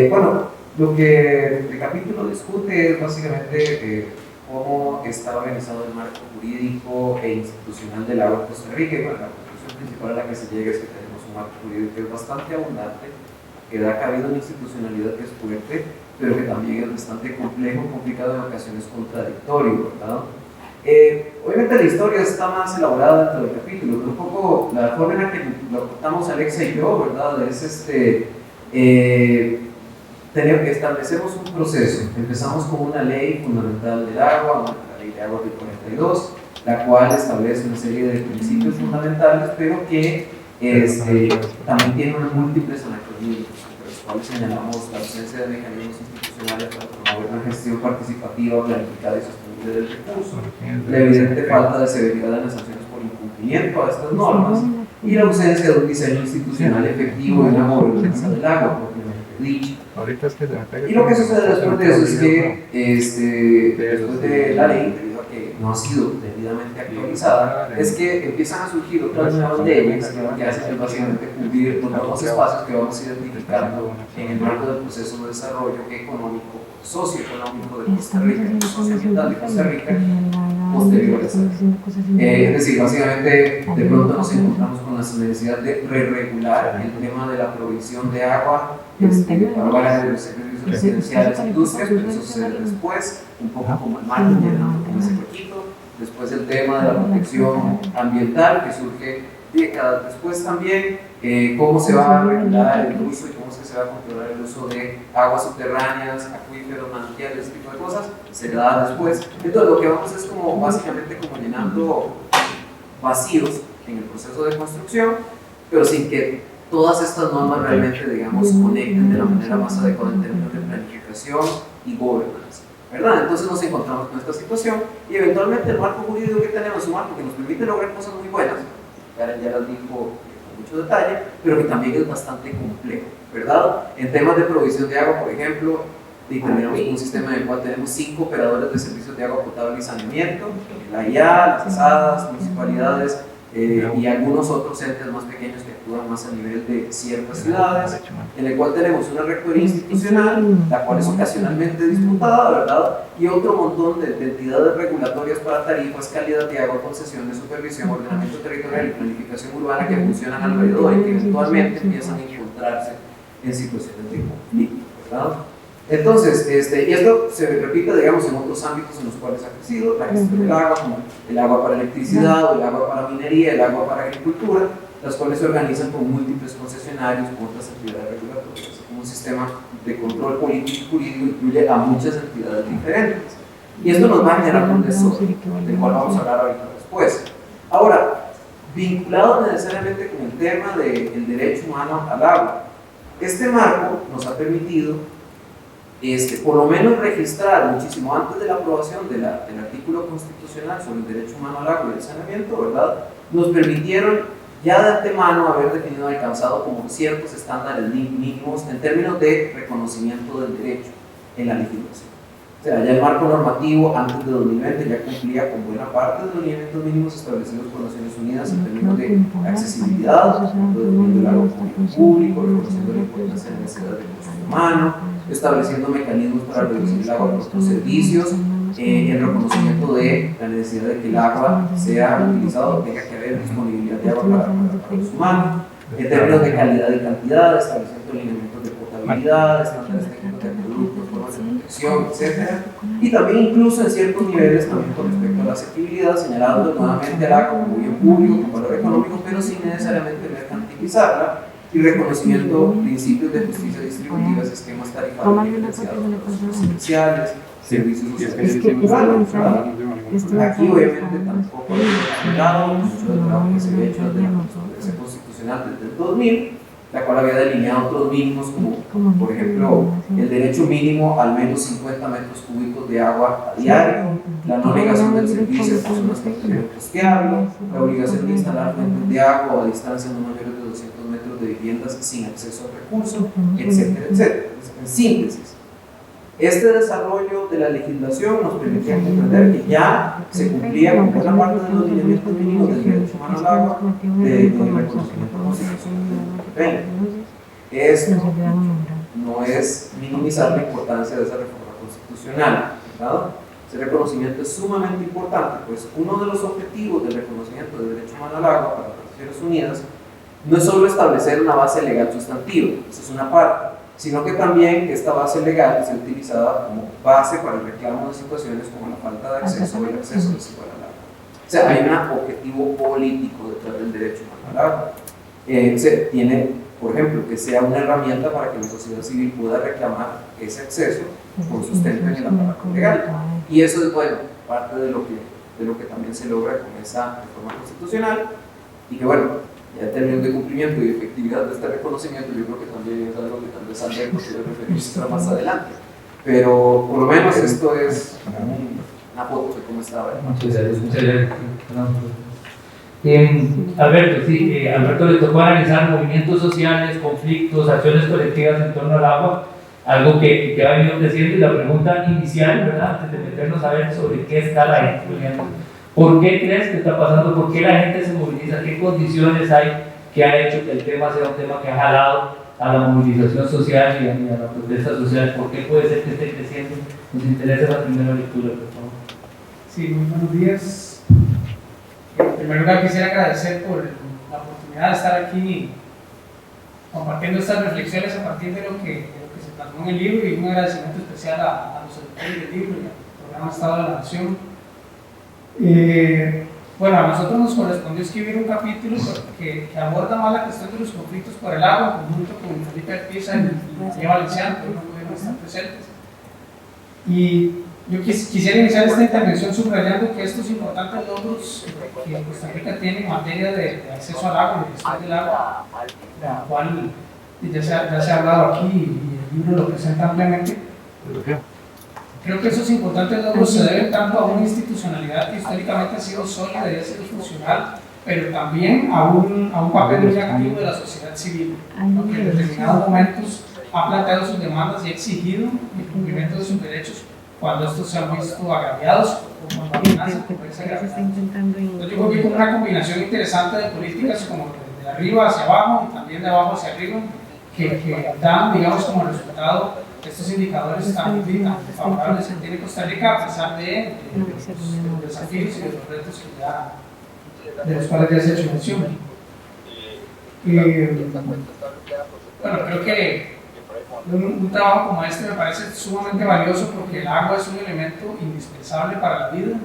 Bueno, lo que el capítulo discute es básicamente cómo está organizado el marco jurídico e institucional del agua en Costa Rica. Y bueno, la conclusión principal a la que se llega es que tenemos un marco jurídico que es bastante abundante, que da cabida a una institucionalidad que es fuerte, pero que también es bastante complejo, complicado, en ocasiones contradictorio, ¿verdad? Obviamente la historia está más elaborada dentro del capítulo, pero un poco la forma en la que lo contamos Alexa y yo, ¿verdad? Es establecemos un proceso. Empezamos con una ley fundamental del agua, la ley de agua del 42, la cual establece una serie de principios fundamentales, pero que también tiene unos múltiples anacronismos, entre los cuales señalamos la ausencia de mecanismos institucionales para promover una gestión participativa, planificada y sostenible del recurso, la evidente falta de severidad en las sanciones por incumplimiento a estas normas y la ausencia de un diseño institucional efectivo en la gobernanza del agua, propiamente dicho. Y lo que sucede después de eso es que después de la ley, debido a que no ha sido debidamente actualizada, es que empiezan a surgir otras nuevas leyes que hacen básicamente cubrir los nuevos espacios que vamos identificando en el marco del proceso de desarrollo económico, socioeconómico de Costa Rica, socioambiental de Costa Rica, posteriores a es decir, básicamente de pronto nos encontramos con la necesidad de re-regular el tema de la provisión de agua para varios de los servicios residenciales e industrias, pero eso sucede después, un poco como el marco, llenando con ese poquito, después el tema de la protección ambiental que surge décadas después también, cómo se va a regular el uso y cómo se va a controlar el uso de aguas subterráneas, acuíferos, manantiales, ese tipo de cosas, se da después. Entonces lo que vamos es como básicamente como llenando vacíos en el proceso de construcción, pero sin que todas estas normas realmente, digamos, conecten de la manera más adecuada en términos de planificación y gobernanza, ¿verdad? Entonces nos encontramos con esta situación y eventualmente el marco jurídico que tenemos es un marco que nos permite lograr cosas muy buenas, Karen ya las dijo con mucho detalle, pero que también es bastante complejo, ¿verdad? En temas de provisión de agua, por ejemplo, determinamos un sistema en el cual tenemos 5 operadores de servicios de agua potable y saneamiento, la IA, las asadas, municipalidades y algunos otros entes más pequeños que actúan más a nivel de ciertas ciudades, en el cual tenemos una rectoría institucional, la cual es ocasionalmente disputada, ¿verdad? Y otro montón de entidades regulatorias para tarifas, calidad de agua, concesiones, supervisión, ordenamiento territorial y planificación urbana que funcionan alrededor y que eventualmente empiezan a encontrarse en situaciones de conflicto, ¿verdad? Entonces, y esto se repite, digamos, en otros ámbitos en los cuales ha crecido, la gestión del agua, como el agua para electricidad, o el agua para minería, el agua para agricultura, las cuales se organizan con múltiples concesionarios, con otras entidades regulatorias. Un sistema de control político y jurídico incluye a muchas entidades diferentes. Y esto nos va a generar un desorden, del cual vamos a hablar ahorita después. Ahora, vinculado necesariamente con el tema del derecho humano al agua, este marco nos ha permitido por lo menos registrar muchísimo antes de la aprobación del artículo constitucional sobre el derecho humano al agua y el saneamiento, ¿verdad? Nos permitieron ya de antemano haber definido y alcanzado como ciertos estándares mínimos en términos de reconocimiento del derecho en la legislación. O sea, ya el marco normativo antes de 2020 ya cumplía con buena parte de los lineamientos mínimos establecidos por Naciones Unidas en términos de accesibilidad, del agua público, reconociendo la importancia de la necesidad de consumo humano, estableciendo mecanismos para reducir el agua por otros servicios, el reconocimiento de la necesidad de que el agua sea utilizado, tenga que haber disponibilidad de agua para los humanos, en términos de calidad y cantidad, estableciendo lineamientos de potabilidad, estándares técnicos de productos, formas de protección, etc. Y también incluso en ciertos niveles, también con respecto a la asequibilidad, señalando nuevamente el agua como bien público, como valor económico, pero sin necesariamente mercantilizarla, y reconocimiento de principios de justicia distributiva, esquemas tarifarios diferenciales, servicios sociales y culturales. Aquí obviamente tampoco ha generado mucho del trabajo que se ha hecho desde la Constitución Constitucional desde el 2000, la cual había delineado otros mínimos como por ejemplo el derecho mínimo al menos 50 metros cúbicos de agua a diario, la no negación del servicio a personas que pudieran costearlo, la obligación de instalar fuentes de agua a distancias no mayores de 200 metros de viviendas sin acceso a recursos, etcétera, etcétera. En síntesis, este desarrollo de la legislación nos permitía comprender que ya se cumplía con buena parte de los lineamientos mínimos del derecho humano al agua, del reconocimiento constitucional. Esto no es minimizar la importancia de esa reforma constitucional, ¿verdad? Ese reconocimiento es sumamente importante, pues uno de los objetivos del reconocimiento del derecho humano al agua para las Naciones Unidas no es solo establecer una base legal sustantiva, esa es una parte, sino que también que esta base legal sea utilizada como base para el reclamo de situaciones como la falta de acceso o el acceso desigual al agua. O sea, hay un objetivo político detrás del derecho humano al agua. Se tiene, por ejemplo, que sea una herramienta para que la sociedad civil pueda reclamar ese acceso con sustento en el aparato legal. Y eso es, bueno, parte de lo que también se logra con esa reforma constitucional y que, bueno, ya en términos de cumplimiento y efectividad de este reconocimiento, yo creo que también es algo que tal vez Alberto quiere referirse más adelante. Pero por lo menos esto es una foto de cómo estaba. Muchas gracias. Alberto, sí, Alberto le tocó analizar movimientos sociales, conflictos, acciones colectivas en torno al agua, algo que ha venido creciendo, y la pregunta inicial, ¿verdad?, antes de meternos a ver sobre qué está la gente viviendo. ¿Por qué crees que está pasando? ¿Por qué la gente se moviliza? ¿Qué condiciones hay que ha hecho que el tema sea un tema que ha jalado a la movilización social y a la protesta social? ¿Por qué puede ser que esté creciendo? Nos interesa la primera lectura, por favor. Sí, muy buenos días. En primer lugar quisiera agradecer por la oportunidad de estar aquí compartiendo estas reflexiones a partir de lo que se plasmó en el libro, y un agradecimiento especial a los autores del libro y al programa Estado de la Nación. Bueno, a nosotros nos correspondió escribir un capítulo que aborda más la cuestión de los conflictos por el agua, junto con Felipe Arpiza y María Valenciano, que no pudieron estar presentes. Y yo quisiera iniciar esta intervención subrayando que estos importantes logros que Costa Rica tiene en materia de acceso al agua y de gestión del agua, la cual ya se ha hablado aquí y el libro lo presenta ampliamente. Creo que esos importantes logros se deben tanto a una institucionalidad que históricamente ha sido sólida y ha sido funcional, pero también a un papel muy activo de la sociedad civil, ¿no?, que en determinados momentos ha planteado sus demandas y ha exigido el cumplimiento de sus derechos cuando estos se han visto agraviados o cuando amenazan con verse agraviados. Entonces, yo creo que hay una combinación interesante de políticas como de arriba hacia abajo y también de abajo hacia arriba que dan, digamos, como resultado estos indicadores tan favorables que tiene Costa Rica, a pesar de los desafíos y de los retos de los cuales ya se ha hecho mención. Bueno, creo que un trabajo como este me parece sumamente valioso porque el agua es un elemento indispensable para la vida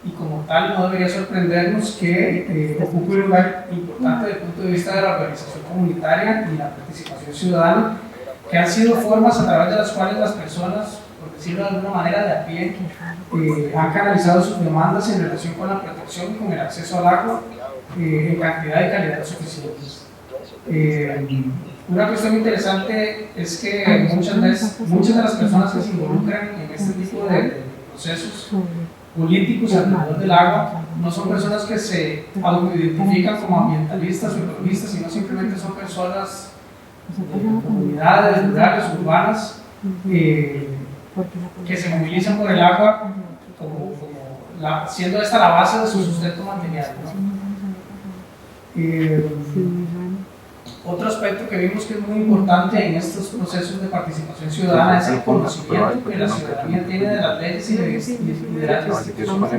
y como tal no debería sorprendernos que ocupe un lugar importante desde el punto de vista de la organización comunitaria y la participación ciudadana, que han sido formas a través de las cuales las personas, por decirlo de alguna manera, de a pie, han canalizado sus demandas en relación con la protección y con el acceso al agua en cantidad y calidad suficientes. Una cuestión interesante es que muchas de las personas que se involucran en este tipo de procesos políticos alrededor del agua no son personas que se autoidentifican como ambientalistas o ecologistas, sino simplemente son personas de comunidades rurales, urbanas, que se movilizan por el agua siendo esta la base de su sustento material, ¿no? Otro aspecto que vimos que es muy importante en estos procesos de participación ciudadana es el conocimiento que la ciudadanía tiene de las leyes y de las instituciones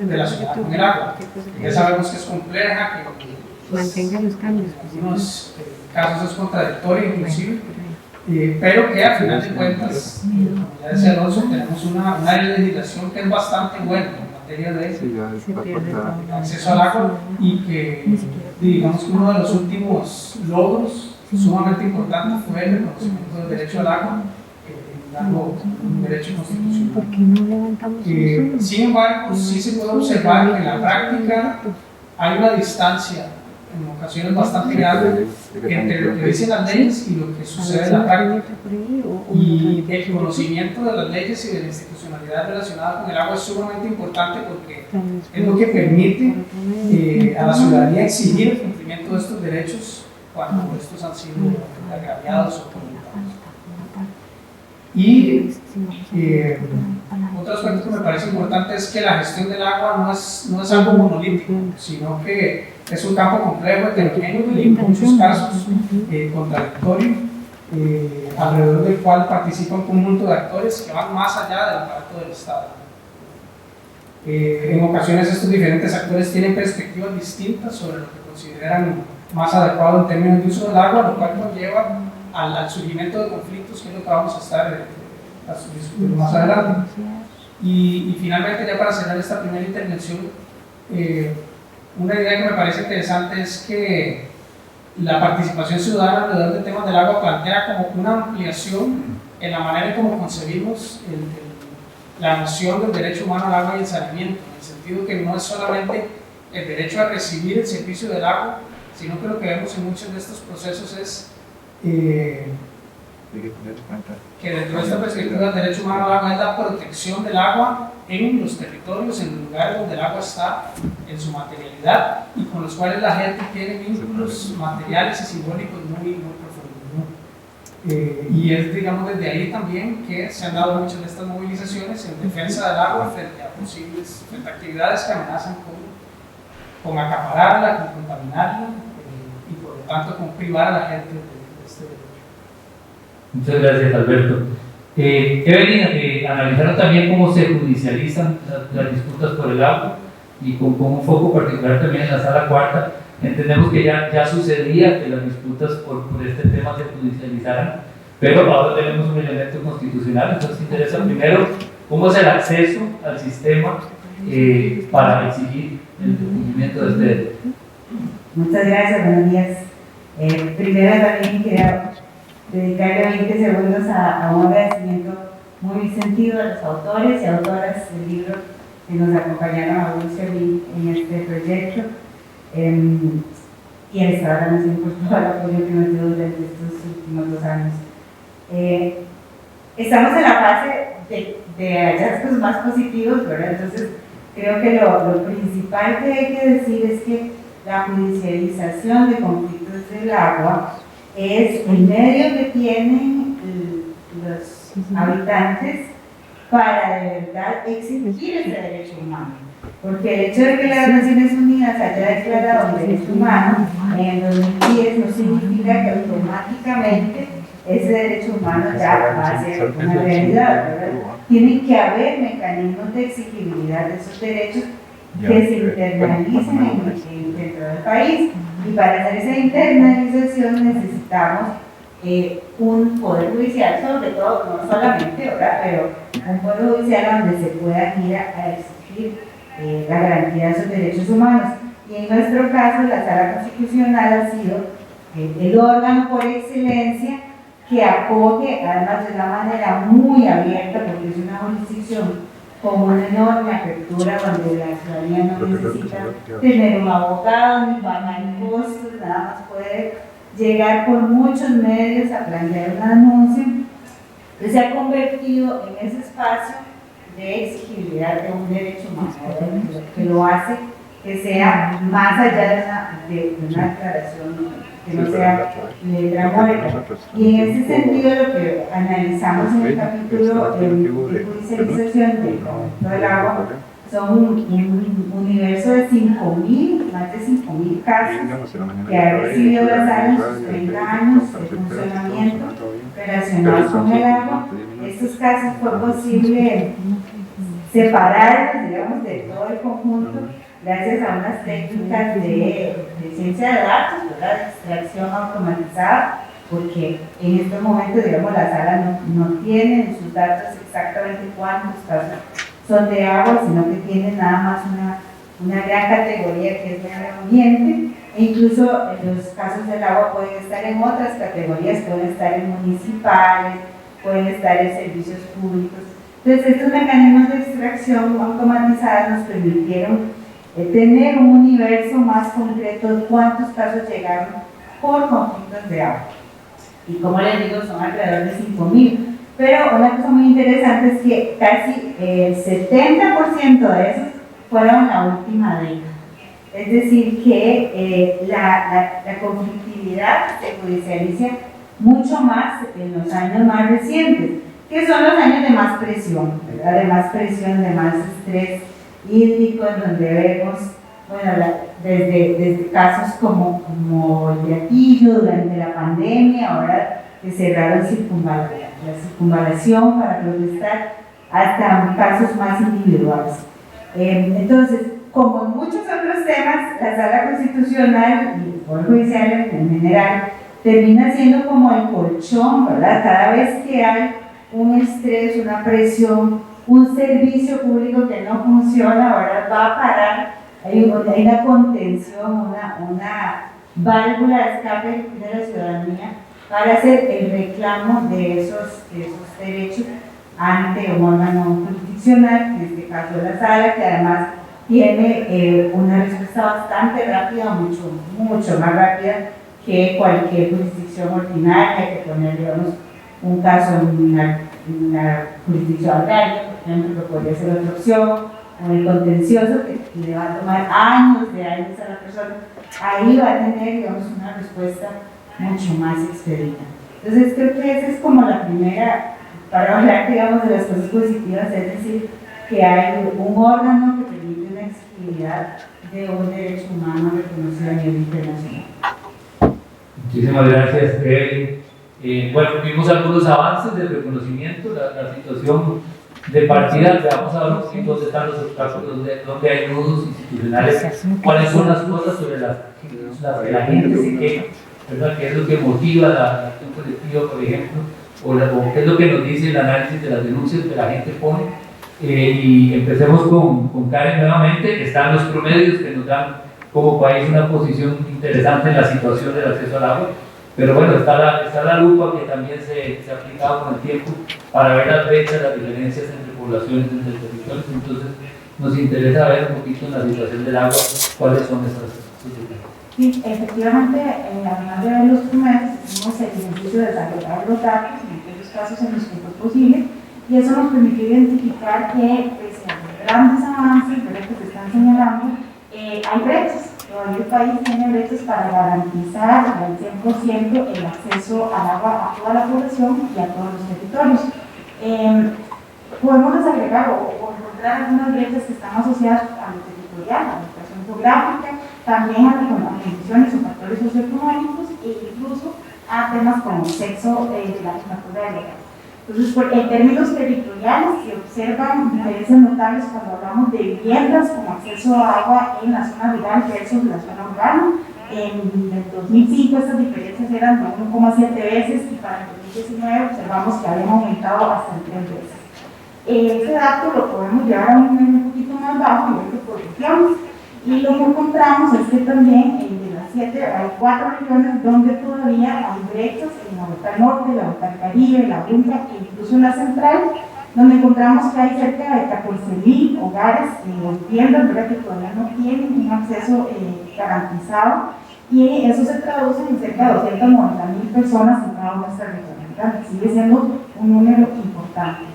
de la ciudad con el agua. Ya sabemos que es compleja, que mantenga los cambios. En algunos casos es contradictorio inclusive, pero que al final de cuentas, como ya decía Alonso, tenemos una legislación que es bastante buena en materia de acceso al agua y que digamos que uno de los últimos logros sumamente importantes fue el reconocimiento del derecho al agua, dando un derecho constitucional. Sin embargo, sí se puede observar que en la práctica hay una distancia en ocasiones bastante grande entre lo que dicen las leyes y lo que sucede en la práctica. Y el conocimiento de las leyes y de la institucionalidad relacionada con el agua es sumamente importante porque es lo que permite a la ciudadanía exigir el cumplimiento de estos derechos cuando estos han sido agraviados o violentados. Y otro aspecto que me parece importante es que la gestión del agua no es algo monolítico, sino que es un campo complejo, heterogéneo y en muchos casos contradictorio, alrededor del cual participa un conjunto de actores que van más allá del aparato del Estado. En ocasiones estos diferentes actores tienen perspectivas distintas sobre lo que consideran más adecuado en términos de uso del agua, lo cual conlleva al surgimiento de conflictos, que es lo que vamos a estar discutiendo más adelante. Y finalmente, ya para cerrar esta primera intervención, una idea que me parece interesante es que la participación ciudadana alrededor de temas del agua plantea como una ampliación en la manera en cómo concebimos la noción del derecho humano al agua y el saneamiento, en el sentido que no es solamente el derecho a recibir el servicio del agua, sino que lo que vemos en muchos de estos procesos es que dentro de esta perspectiva del derecho humano al agua es la protección del agua en los territorios, en los lugares donde el agua está en su materialidad y con los cuales la gente tiene vínculos materiales y simbólicos muy profundos, ¿no? Y es, digamos, desde ahí también que se han dado muchas de estas movilizaciones en defensa del agua frente a actividades que amenazan con acapararla, con contaminarla y por lo tanto con privar a la gente de este derecho. Muchas gracias, Alberto. Evelyn, analizaron también cómo se judicializan las disputas por el agua y con un foco particular también en la sala cuarta. Entendemos que ya sucedía que las disputas por este tema se judicializaran, pero ahora tenemos un elemento constitucional. Entonces interesa primero cómo es el acceso al sistema para exigir el cumplimiento de este derecho. Muchas gracias, buenos días. Primero también quería dedicarle 20 segundos a un agradecimiento muy sentido a los autores y autoras del libro que nos acompañaron a Dulce en este proyecto y al Estado de la Nación por todo el apoyo que nos dio durante estos últimos 2 años. Estamos en la fase de hallazgos más positivos, ¿verdad? Entonces creo que lo principal que hay que decir es que la judicialización de conflictos del agua es el medio que tienen los habitantes para de verdad exigir ese derecho humano. Porque el hecho de que las Naciones Unidas haya declarado un derecho humano en el 2010 no significa que automáticamente ese derecho humano ya va a ser una realidad, ¿verdad? Tienen que haber mecanismos de exigibilidad de esos derechos que se internalicen dentro del país. Y para hacer esa internalización necesitamos un poder judicial, sobre todo, no solamente, ¿verdad? Pero un poder judicial donde se puedan ir a exigir la garantía de esos derechos humanos. Y en nuestro caso, la Sala Constitucional ha sido el órgano por excelencia que acoge, además de una manera muy abierta, porque es una jurisdicción con una enorme apertura donde la ciudadanía no necesita tener un abogado ni pagar costos, nada más puede llegar por muchos medios a plantear una denuncia. Entonces se ha convertido en ese espacio de exigibilidad de un derecho humano, que lo hace que sea más allá de una declaración, que no sea letra muerta. Y en ese sentido lo que analizamos en el capítulo de judicialización del agua son un universo de 5.000, más de 5.000 casos que ha recibido la sala en sus 30 años de funcionamiento relacionados con el agua. Estos casos fue posible separarlos, digamos, de todo el conjunto gracias a unas técnicas de ciencia de datos, ¿verdad? De extracción automatizada, porque en estos momentos, digamos, la sala no tiene en sus datos exactamente cuántos casos son de agua, sino que tiene nada más una gran categoría que es medio ambiente, e incluso los casos del agua pueden estar en otras categorías, pueden estar en municipales, pueden estar en servicios públicos. Entonces estos mecanismos de extracción automatizados nos permitieron tener un universo más concreto de cuántos casos llegaron por conflictos de agua. Y como les digo, son alrededor de 5.000. Pero una cosa muy interesante es que casi el 70% de esos fueron la última década. Es decir, que la conflictividad se judicializa mucho más en los años más recientes, que son los años de más presión, ¿verdad? De más presión, de más estrés hídrico, en donde vemos, bueno, desde casos como el de Atillo durante la pandemia, ahora que cerraron la circunvalación para protestar, hasta casos más individuales. Entonces, como en muchos otros temas, la Sala Constitucional y el Poder Judicial en general termina siendo como el colchón, ¿verdad? Cada vez que hay un estrés, una presión, un servicio público que no funciona, ¿verdad? Va a parar, hay una contención, una válvula de escape de la ciudadanía para hacer el reclamo de esos derechos ante un órgano jurisdiccional, en este caso la Sala, que además tiene una respuesta bastante rápida, mucho más rápida que cualquier jurisdicción ordinaria, que poner, digamos, un caso en una jurisdicción agraria, por ejemplo, que podría ser otra opción, o el contencioso, que le va a tomar años de años a la persona, ahí va a tener, digamos, una respuesta mucho más expedita. Entonces, creo que esa es como la primera, para hablar, digamos, de las cosas positivas, es decir, que hay un órgano que permite una exigibilidad de un derecho humano reconocido a nivel internacional. Muchísimas gracias, Evelyn. Bueno, vimos algunos avances de reconocimiento, la situación de partida. Vamos a ver un poquito dónde están los obstáculos, dónde hay nudos institucionales, cuáles son las cosas sobre las que la gente se queja, ¿verdad? ¿Qué es lo que motiva la acción colectiva, por ejemplo? O qué es lo que nos dice el análisis de las denuncias que la gente pone. Y empecemos con Karen nuevamente. Están los promedios que nos dan como país una posición interesante en la situación del acceso al agua, pero bueno, está la lupa que también se ha aplicado con el tiempo para ver las brechas, las diferencias entre poblaciones, entre territorios. Entonces nos interesa ver un poquito en la situación del agua cuáles son esas situaciones. Sí, efectivamente, además de ver los promedios, hicimos el ejercicio de desagregar los datos en aquellos casos en los que fue posible, y eso nos permitió identificar que, pese a los grandes avances que se están señalando, hay brechas. Todavía el país tiene brechas para garantizar al 100% el acceso al agua a toda la población y a todos los territorios. Podemos desagregar o encontrar algunas brechas que están asociadas a lo territorial, a la ubicación geográfica, también a las condiciones o factores socioeconómicos e incluso a temas como sexo de la naturaleza legal. Entonces, en términos territoriales, se observan diferencias notables cuando hablamos de viviendas con acceso a agua en la zona rural versus la zona urbana. En el 2005 estas diferencias eran de 1,7 veces y para el 2019 observamos que habían aumentado hasta 3 veces. Este dato lo podemos llevar a un nivel un poquito más bajo, nivel de poblaciones, y lo que encontramos es que también de las 7 hay 4 regiones donde todavía hay brechas, en la Boca Norte, la Boca Caribe, la Bunca e incluso en la Central, donde encontramos que hay cerca de 14.000 hogares o viviendas que todavía no tienen un acceso garantizado, y eso se traduce en cerca de 290.000 personas en cada una de estas regiones. Sigue siendo un número importante.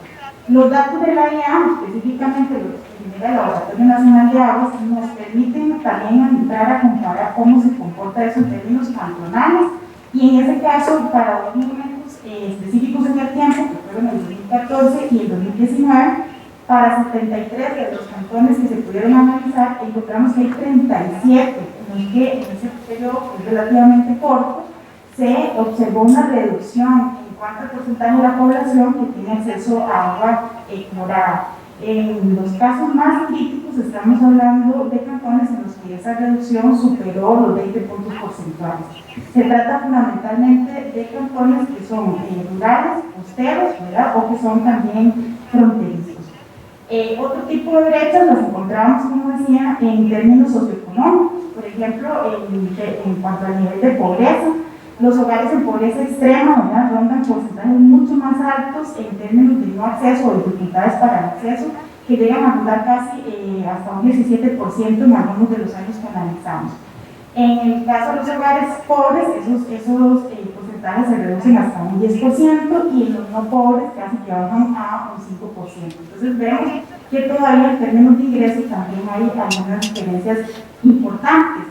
Los datos de la IEA, específicamente los que genera el Laboratorio Nacional de Aguas, nos permiten también entrar a comparar cómo se comporta eso en términos cantonales, y en ese caso, para dos momentos específicos en el tiempo, que fueron el 2014 y el 2019, para 73 de los cantones que se pudieron analizar, encontramos que hay 37 en los que en ese periodo, que es relativamente corto, se observó una reducción en cuanto al porcentaje de la población que tiene acceso a agua clorada. En los casos más críticos estamos hablando de cantones en los que esa reducción superó los 20 puntos porcentuales. Se trata fundamentalmente de cantones que son rurales, costeros, ¿verdad? O que son también fronterizos. Otro tipo de brechas las encontramos, como decía, en términos socioeconómicos. Por ejemplo, en cuanto al nivel de pobreza, los hogares en pobreza extrema, ¿verdad?, rondan porcentajes mucho más altos en términos de no acceso o dificultades para el acceso que llegan a andar casi hasta un 17% en algunos de los años que analizamos. En el caso de los hogares pobres, esos porcentajes se reducen hasta un 10% y en los no pobres casi que bajan a un 5%. Entonces vemos que todavía en términos de ingresos también hay algunas diferencias importantes.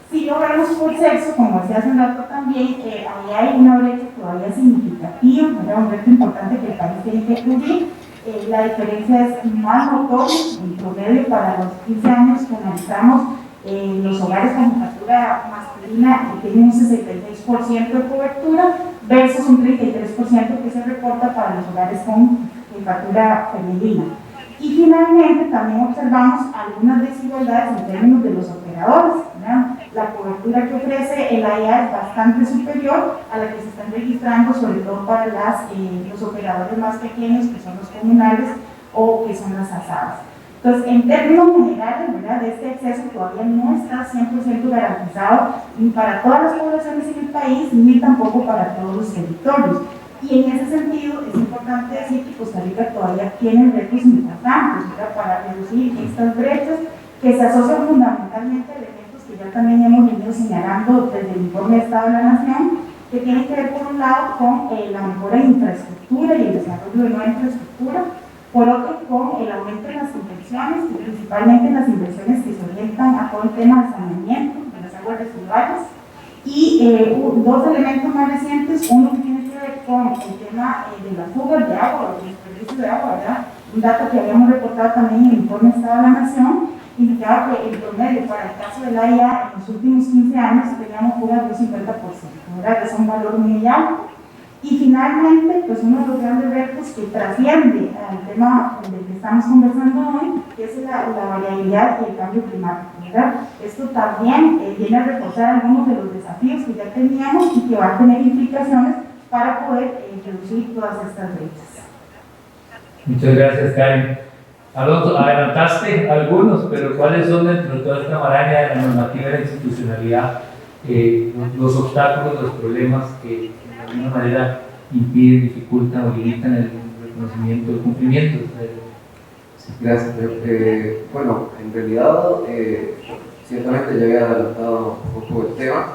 Si lo vemos por sexo, como decía hace un rato también, ahí hay una brecha todavía significativa, un reto importante que el país tiene que cubrir. La diferencia es más notoria, en promedio para los 15 años que analizamos, los hogares con jefatura masculina tienen un 66% de cobertura versus un 33% que se reporta para los hogares con jefatura femenina. Y finalmente también observamos algunas desigualdades en términos de los operadores, ¿verdad? La cobertura que ofrece el AIA es bastante superior a la que se están registrando, sobre todo para los operadores más pequeños, que son los comunales o que son las asadas. Entonces, en términos generales, ¿verdad?, de este acceso todavía no está 100% garantizado ni para todas las poblaciones en el país, ni tampoco para todos los territorios. Y en ese sentido, es importante decir que Costa Rica todavía tiene retos importantes, ¿verdad?, para reducir estas brechas que se asocian fundamentalmente a elementos que ya también hemos venido señalando desde el informe de Estado de la Nación, que tienen que ver, por un lado, con la mejora de infraestructura y el desarrollo de nueva infraestructura, por otro, con el aumento de las inversiones, y principalmente las inversiones que se orientan a todo el tema de saneamiento de las aguas residuales, y dos elementos más recientes, uno que tiene que ver con el tema de las fugas de agua, o el desperdicio de agua, ¿verdad? Un dato que habíamos reportado también en el informe Estado de la Nación, indicaba que el promedio para el caso del AIA en los últimos 15 años teníamos fugas del 50%, ¿verdad?, que es un valor muy alto. Y finalmente, pues uno de los grandes retos que trasciende al tema del que estamos conversando hoy, que es la variabilidad y el cambio climático, ¿verdad? Esto también viene a reforzar algunos de los desafíos que ya teníamos y que van a tener implicaciones para poder reducir todas estas brechas. Muchas gracias, Karen. Alonso, adelantaste algunos, pero ¿cuáles son dentro de toda esta maraña de la normativa y la institucionalidad los obstáculos, los problemas que de alguna manera impiden, dificultan o limitan el reconocimiento, el cumplimiento? Gracias. Bueno, en realidad, ciertamente ya había adelantado un poco el tema.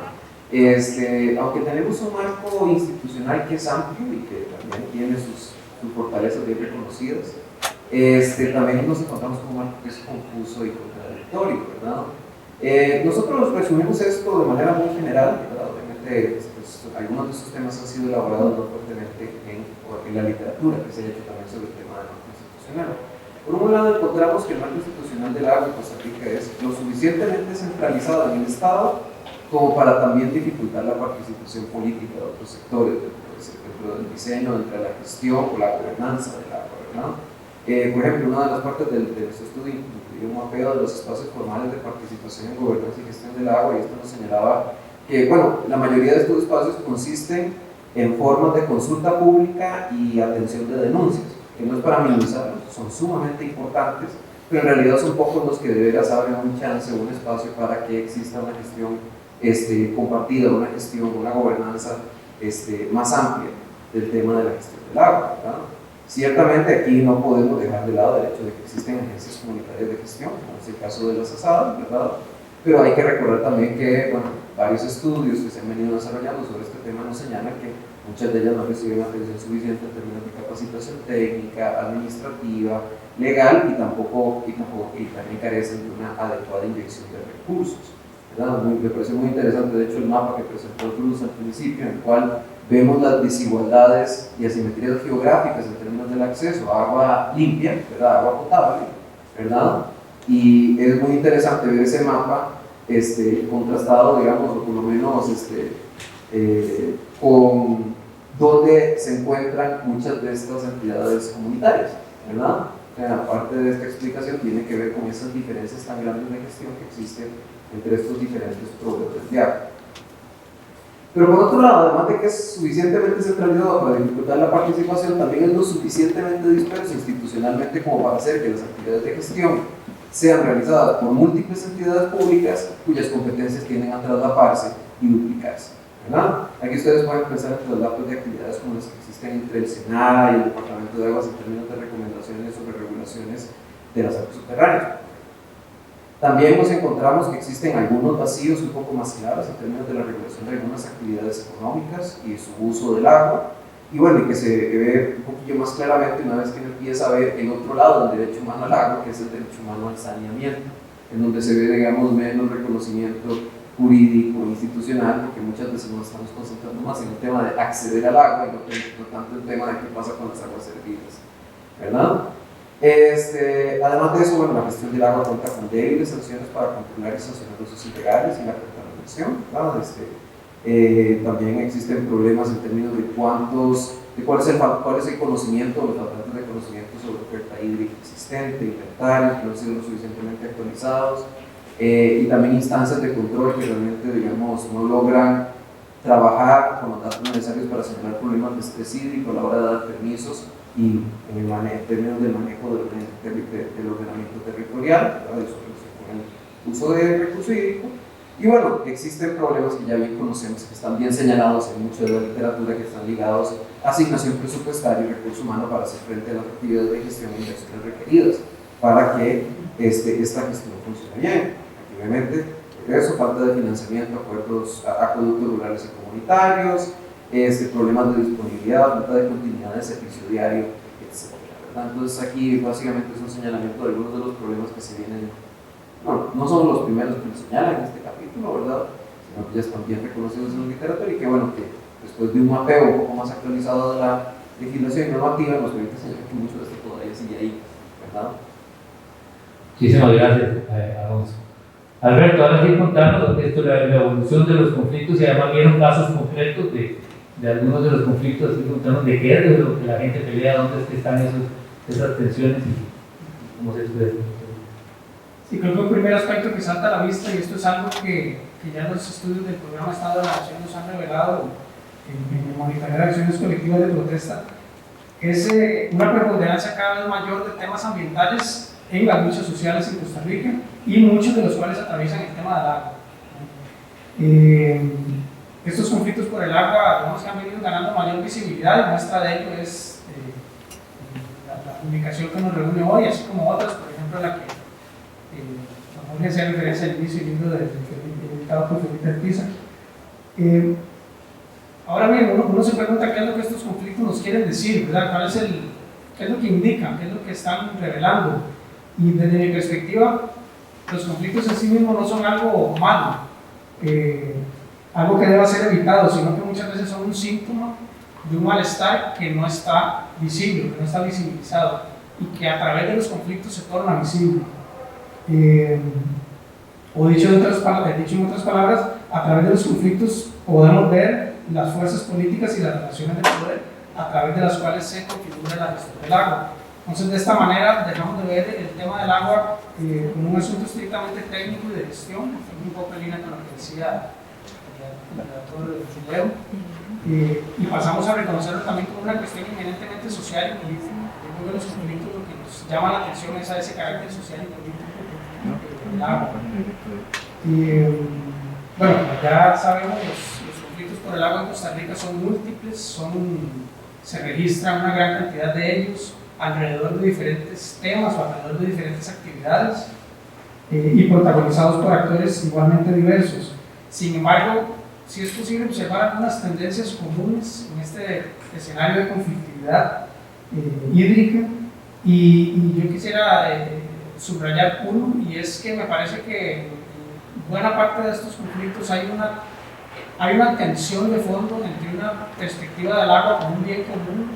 Aunque tenemos un marco institucional que es amplio y que también tiene sus fortalezas bien reconocidas, también nos encontramos con un marco que es confuso y contradictorio, ¿verdad? Nosotros resumimos esto de manera muy general, ¿verdad? Obviamente, algunos de estos temas han sido elaborados muy fuertemente en la literatura que se ha hecho también sobre el tema del marco institucional. Por un lado, encontramos que el marco institucional del agua en Costa Rica es lo suficientemente centralizado en el Estado como para también dificultar la participación política de otros sectores dentro del diseño, dentro de la gestión o la gobernanza del agua, ¿verdad? Por ejemplo, una de las partes de nuestro estudio incluyó un mapeo de los espacios formales de participación en gobernanza y gestión del agua, y esto nos señalaba que, bueno, la mayoría de estos espacios consisten en formas de consulta pública y atención de denuncias, que no es para minimizarlos, son sumamente importantes, pero en realidad son pocos los que de veras abren un chance, un espacio para que exista una gestión compartida, una gestión, una gobernanza más amplia del tema de la gestión del agua, ¿verdad? Ciertamente aquí no podemos dejar de lado el hecho de que existen agencias comunitarias de gestión, como es el caso de las asadas, ¿verdad? Pero hay que recordar también que, bueno, varios estudios que se han venido desarrollando sobre este tema nos señalan que muchas de ellas no reciben atención suficiente en términos de capacitación técnica, administrativa, legal y también carecen de una adecuada inyección de recursos, ¿verdad? Me parece muy interesante, de hecho, el mapa que presentó Cruz al principio, en el cual vemos las desigualdades y asimetrías geográficas en términos del acceso a agua limpia, ¿verdad?, agua potable, ¿verdad? Y es muy interesante ver ese mapa contrastado, digamos, o por lo menos con donde se encuentran muchas de estas entidades comunitarias, ¿verdad? Aparte de esta explicación, tiene que ver con esas diferencias tan grandes de gestión que existen entre estos diferentes proveedores de agua. Pero por otro lado, además de que es suficientemente centralizado para dificultar la participación, también es lo suficientemente disperso institucionalmente como para hacer que las actividades de gestión sean realizadas por múltiples entidades públicas cuyas competencias tienden a traslaparse y duplicarse, ¿verdad? Aquí ustedes pueden pensar en traslados de actividades como las que existen entre el SENAR y el Departamento de Aguas en términos de recomendaciones sobre regulaciones de las aguas subterráneas. También nos encontramos que existen algunos vacíos un poco más claros en términos de la regulación de algunas actividades económicas y su uso del agua, y bueno, y que se ve un poquillo más claramente una vez que uno empieza a ver el otro lado del derecho humano al agua, que es el derecho humano al saneamiento, en donde se ve, digamos, menos reconocimiento jurídico, institucional, porque muchas veces nos estamos concentrando más en el tema de acceder al agua y no tanto el tema de qué pasa con las aguas servidas, ¿verdad? Además de eso, bueno, la gestión del agua cuenta con débiles sanciones para controlar y sancionar usos ilegales y la contaminación, ¿verdad? También existen problemas en términos de cuál es el conocimiento o los faltantes de conocimiento sobre la oferta hídrica existente, inventarios que no han sido lo suficientemente actualizados, y también instancias de control que realmente, digamos, no logran trabajar con los datos necesarios para señalar problemas de estrés hídrico a la hora de dar permisos y en términos del manejo del ordenamiento territorial, ¿verdad? Con el uso de recurso hídrico. Y bueno, existen problemas que ya bien conocemos, que están bien señalados en mucha de la literatura, que están ligados a asignación presupuestaria y recurso humano para hacer frente a las actividades de gestión e inversiones requeridas para que esta gestión funcione bien. Obviamente, eso, falta de financiamiento, acueductos rurales y comunitarios, problemas de disponibilidad, falta de continuidad de servicio diario, etc. Entonces aquí básicamente es un señalamiento de algunos de los problemas que se vienen, no son los primeros que nos señalan en este capítulo, ¿verdad? Sino que ya están bien reconocidos en la literatura y que bueno, que después de un mapeo un poco más actualizado de la legislación normativa nos permite señalar que mucho de esto todavía sigue ahí, ¿verdad? Muchísimas gracias, Alonso. Alberto, ahora sí contarnos esto, la evolución de los conflictos y además vieron casos concretos de algunos de los conflictos, así contarnos de qué es lo que la gente pelea, dónde es que están esas tensiones y cómo se expresan. Sí, creo que un primer aspecto que salta a la vista, y esto es algo que ya los estudios del programa Estado de la Nación nos han revelado en el monitoreo de acciones colectivas de protesta, es una preponderancia cada vez mayor de temas ambientales en las luchas sociales en Costa Rica, y muchos de los cuales atraviesan el tema del agua. Estos conflictos por el agua, digamos, que han venido ganando mayor visibilidad, y muestra de ello es la publicación que nos reúne hoy, así como otras, por ejemplo la que Jorge hacía referencia al inicio del libro editado por Felipe Alpiza. Ahora bien, uno se pregunta qué es lo que estos conflictos nos quieren decir, ¿verdad? ¿Qué es lo que indican? ¿Qué es lo que están revelando? Y desde mi perspectiva, los conflictos en sí mismos no son algo malo, algo que deba ser evitado, sino que muchas veces son un síntoma de un malestar que no está visible, que no está visibilizado, y que a través de los conflictos se torna visible. O dicho en otras palabras, a través de los conflictos podemos ver las fuerzas políticas y las relaciones de poder a través de las cuales se configura la gestión del agua. Entonces, de esta manera dejamos de ver el tema del agua como un asunto estrictamente técnico y de gestión, un poco en línea con lo que decía el relator Leo, y pasamos a reconocerlo también como una cuestión eminentemente social y política. Yo creo que los conflictos lo que nos llama la atención es a ese carácter social y político del agua. Bueno, ya sabemos, los conflictos por el agua en Costa Rica son múltiples, se registra una gran cantidad de ellos alrededor de diferentes temas o alrededor de diferentes actividades, y protagonizados por actores igualmente diversos. Sin embargo, sí es posible observar algunas tendencias comunes en este escenario de conflictividad hídrica, y yo quisiera subrayar uno, y es que me parece que en buena parte de estos conflictos hay una tensión de fondo entre una perspectiva del agua como un bien común,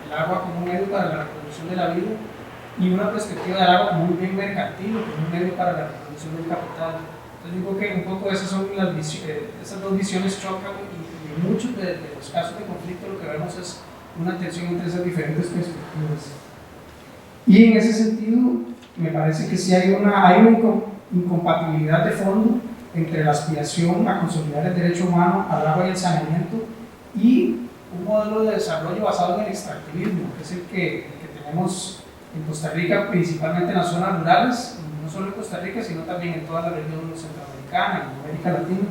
el agua como un medio para la reproducción de la vida, y una perspectiva del agua como un bien mercantil, como un medio para la reproducción del capital. Entonces digo que un poco esas dos visiones chocan, y en muchos de los casos de conflicto lo que vemos es una tensión entre esas diferentes perspectivas. Y en ese sentido me parece que sí hay una incompatibilidad de fondo entre la aspiración a consolidar el derecho humano al agua y el saneamiento y un modelo de desarrollo basado en el extractivismo, que es el que tenemos en Costa Rica, principalmente en las zonas rurales, no solo en Costa Rica, sino también en toda la región centroamericana, en América Latina,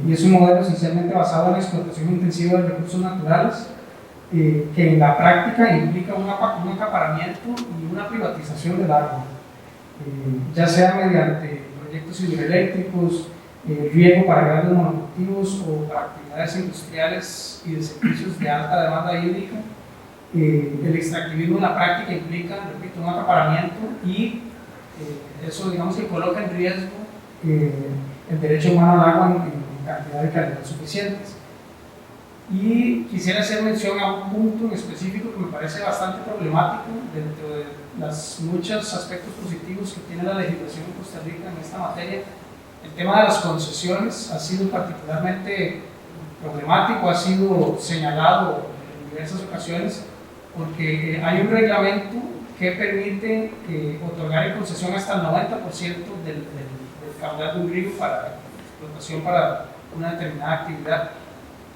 y es un modelo esencialmente basado en la explotación intensiva de recursos naturales, que en la práctica implica un acaparamiento y una privatización del agua, ya sea mediante proyectos hidroeléctricos, riego para grandes monocultivos o para actividades industriales y de servicios de alta demanda hídrica. El extractivismo en la práctica implica, repito, un acaparamiento y eso, digamos, que coloca en riesgo el derecho humano al agua en cantidad y calidad suficientes. Y quisiera hacer mención a un punto en específico que me parece bastante problemático dentro de los muchos aspectos positivos que tiene la legislación en Costa Rica en esta materia. El tema de las concesiones ha sido particularmente problemático, ha sido señalado en diversas ocasiones, porque hay un reglamento que permite otorgar en concesión hasta el 90% del caudal de un río para explotación para una determinada actividad.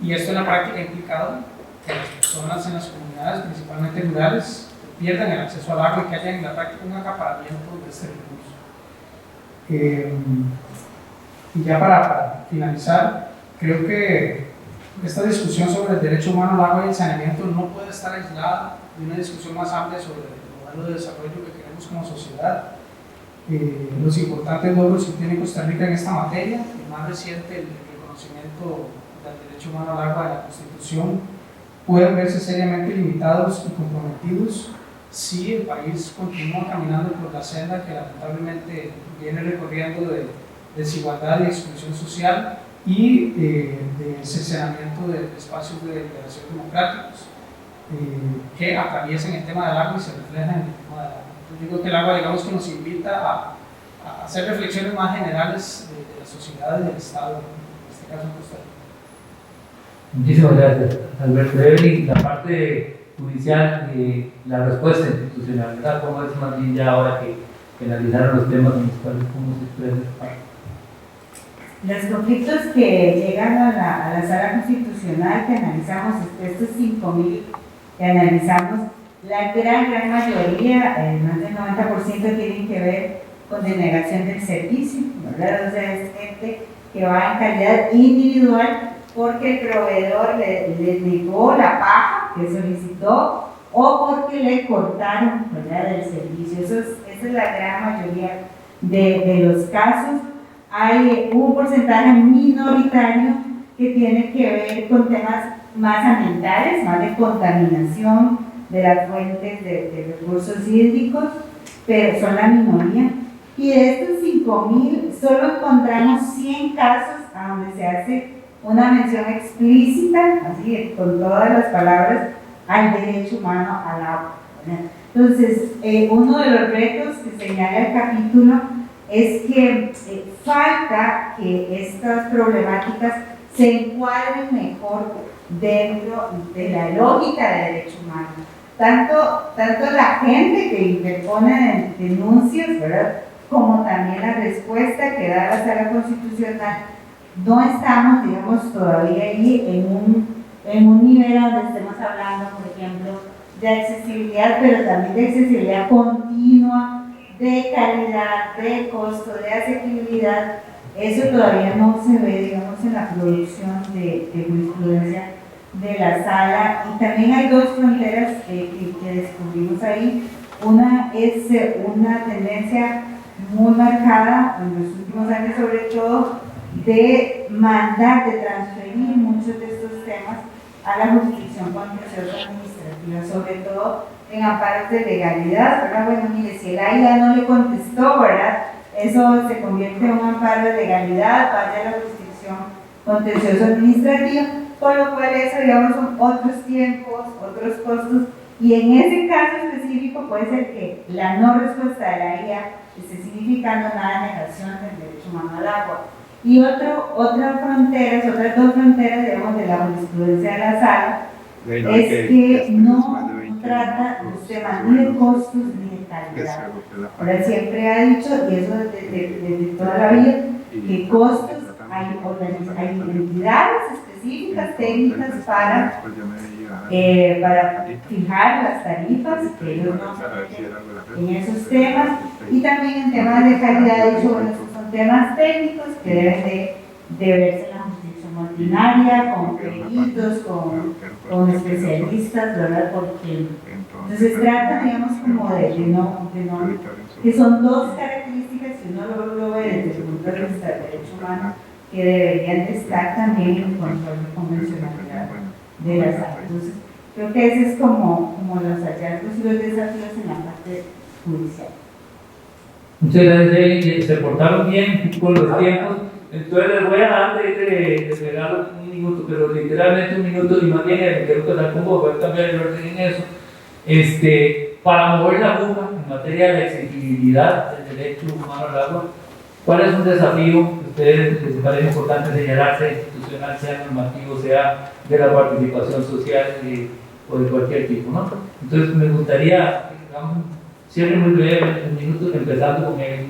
Y esto en la práctica ha implicado que las personas en las comunidades, principalmente rurales, pierdan el acceso al agua y que haya en la práctica un acaparamiento de este recurso. Y ya para finalizar, creo que esta discusión sobre el derecho humano al agua y el saneamiento no puede estar aislada de una discusión más amplia sobre el modelo de desarrollo que queremos como sociedad. Los importantes logros que tiene Costa Rica en esta materia, el más reciente, el reconocimiento del derecho humano al agua de la Constitución, pueden verse seriamente limitados y comprometidos si el país continúa caminando por la senda que lamentablemente viene recorriendo de desigualdad y exclusión social y de cercenamiento de espacios de liberación democráticos que atraviesan el tema del agua y se reflejan en el tema del agua. Entonces, digo que el agua, digamos, que nos invita a hacer reflexiones más generales de la sociedad y del Estado, en este caso en Costa Rica. Muchísimas gracias, Alberto. Evelyn, la parte judicial, la respuesta institucional, ¿verdad? ¿Cómo es más bien ya ahora que analizaron los temas en los cuales cómo se expresa esta parte? Los conflictos que llegan a la sala constitucional que analizamos, estos 5.000 que analizamos, la gran mayoría, más del 90%, tienen que ver con denegación del servicio, ¿verdad? O sea, es gente que va en calidad individual porque el proveedor le negó la paga que solicitó o porque le cortaron, ¿verdad?, del servicio. Esa es la gran mayoría de los casos. Hay un porcentaje minoritario que tiene que ver con temas más ambientales, más de contaminación de las fuentes de recursos hídricos, pero son la minoría. Y de estos 5.000, solo encontramos 100 casos a donde se hace una mención explícita, así con todas las palabras, al derecho humano al agua. Entonces, uno de los retos que señala el capítulo es que falta que estas problemáticas se encuadren mejor dentro de la lógica del derecho humano. Tanto la gente que interpone denuncias, ¿verdad?, como también la respuesta que da la Sala Constitucional, no estamos, digamos, todavía ahí en un nivel donde estemos hablando, por ejemplo, de accesibilidad, pero también de accesibilidad continua, de calidad, de costo, de asequibilidad. Eso todavía no se ve, digamos, en la producción de jurisprudencia de la sala. Y también hay dos fronteras que descubrimos ahí. Una es una tendencia muy marcada en los últimos años, sobre todo, de mandar, de transferir muchos de estos temas a la jurisdicción contenciosa administrativa, sobre todo en amparos de legalidad, ¿verdad? Bueno, mire, si el AIA no le contestó, ¿verdad?, eso se convierte en un amparo de legalidad, vaya a la jurisdicción contenciosa administrativa, con lo cual eso, digamos, son otros tiempos, otros costos, y en ese caso específico puede ser que la no respuesta de la IA esté significando una negación del derecho humano al agua. Y otras dos fronteras, digamos, de la jurisprudencia de la sala, es que no trata los temas ni de costos ni de calidad. Ahora siempre ha dicho, y eso desde toda la vida, que costos, hay entidades específicas, técnicas para fijar las tarifas, que ellos no se meten en esos temas, y también en temas de calidad. De hecho, bueno, esos son temas técnicos que deben de verse en la justicia multinaria, con peritos, con especialistas, ¿verdad? Porque entonces trata, digamos, como de no, que son dos características que uno lo ve desde el punto de vista del derecho humano que deberían de estar también en control de convencionalidad de las áreas. Entonces, creo que ese es como los hallazgos y los desafíos en la parte judicial. Muchas gracias, Eli. Se portaron bien con los tiempos. Entonces les voy a dar de regalo un minuto, pero literalmente un minuto, y más bien me quiero quedar con vos, voy a cambiar el orden en eso. Para mover la aguja en materia de la exigibilidad del derecho humano al agua, ¿cuál es un desafío que ustedes les parece importante señalar, sea institucional, sea normativo, sea de la participación social o de cualquier tipo, ¿no? Entonces me gustaría que hagamos un cierre muy breve, un minuto, empezando con el.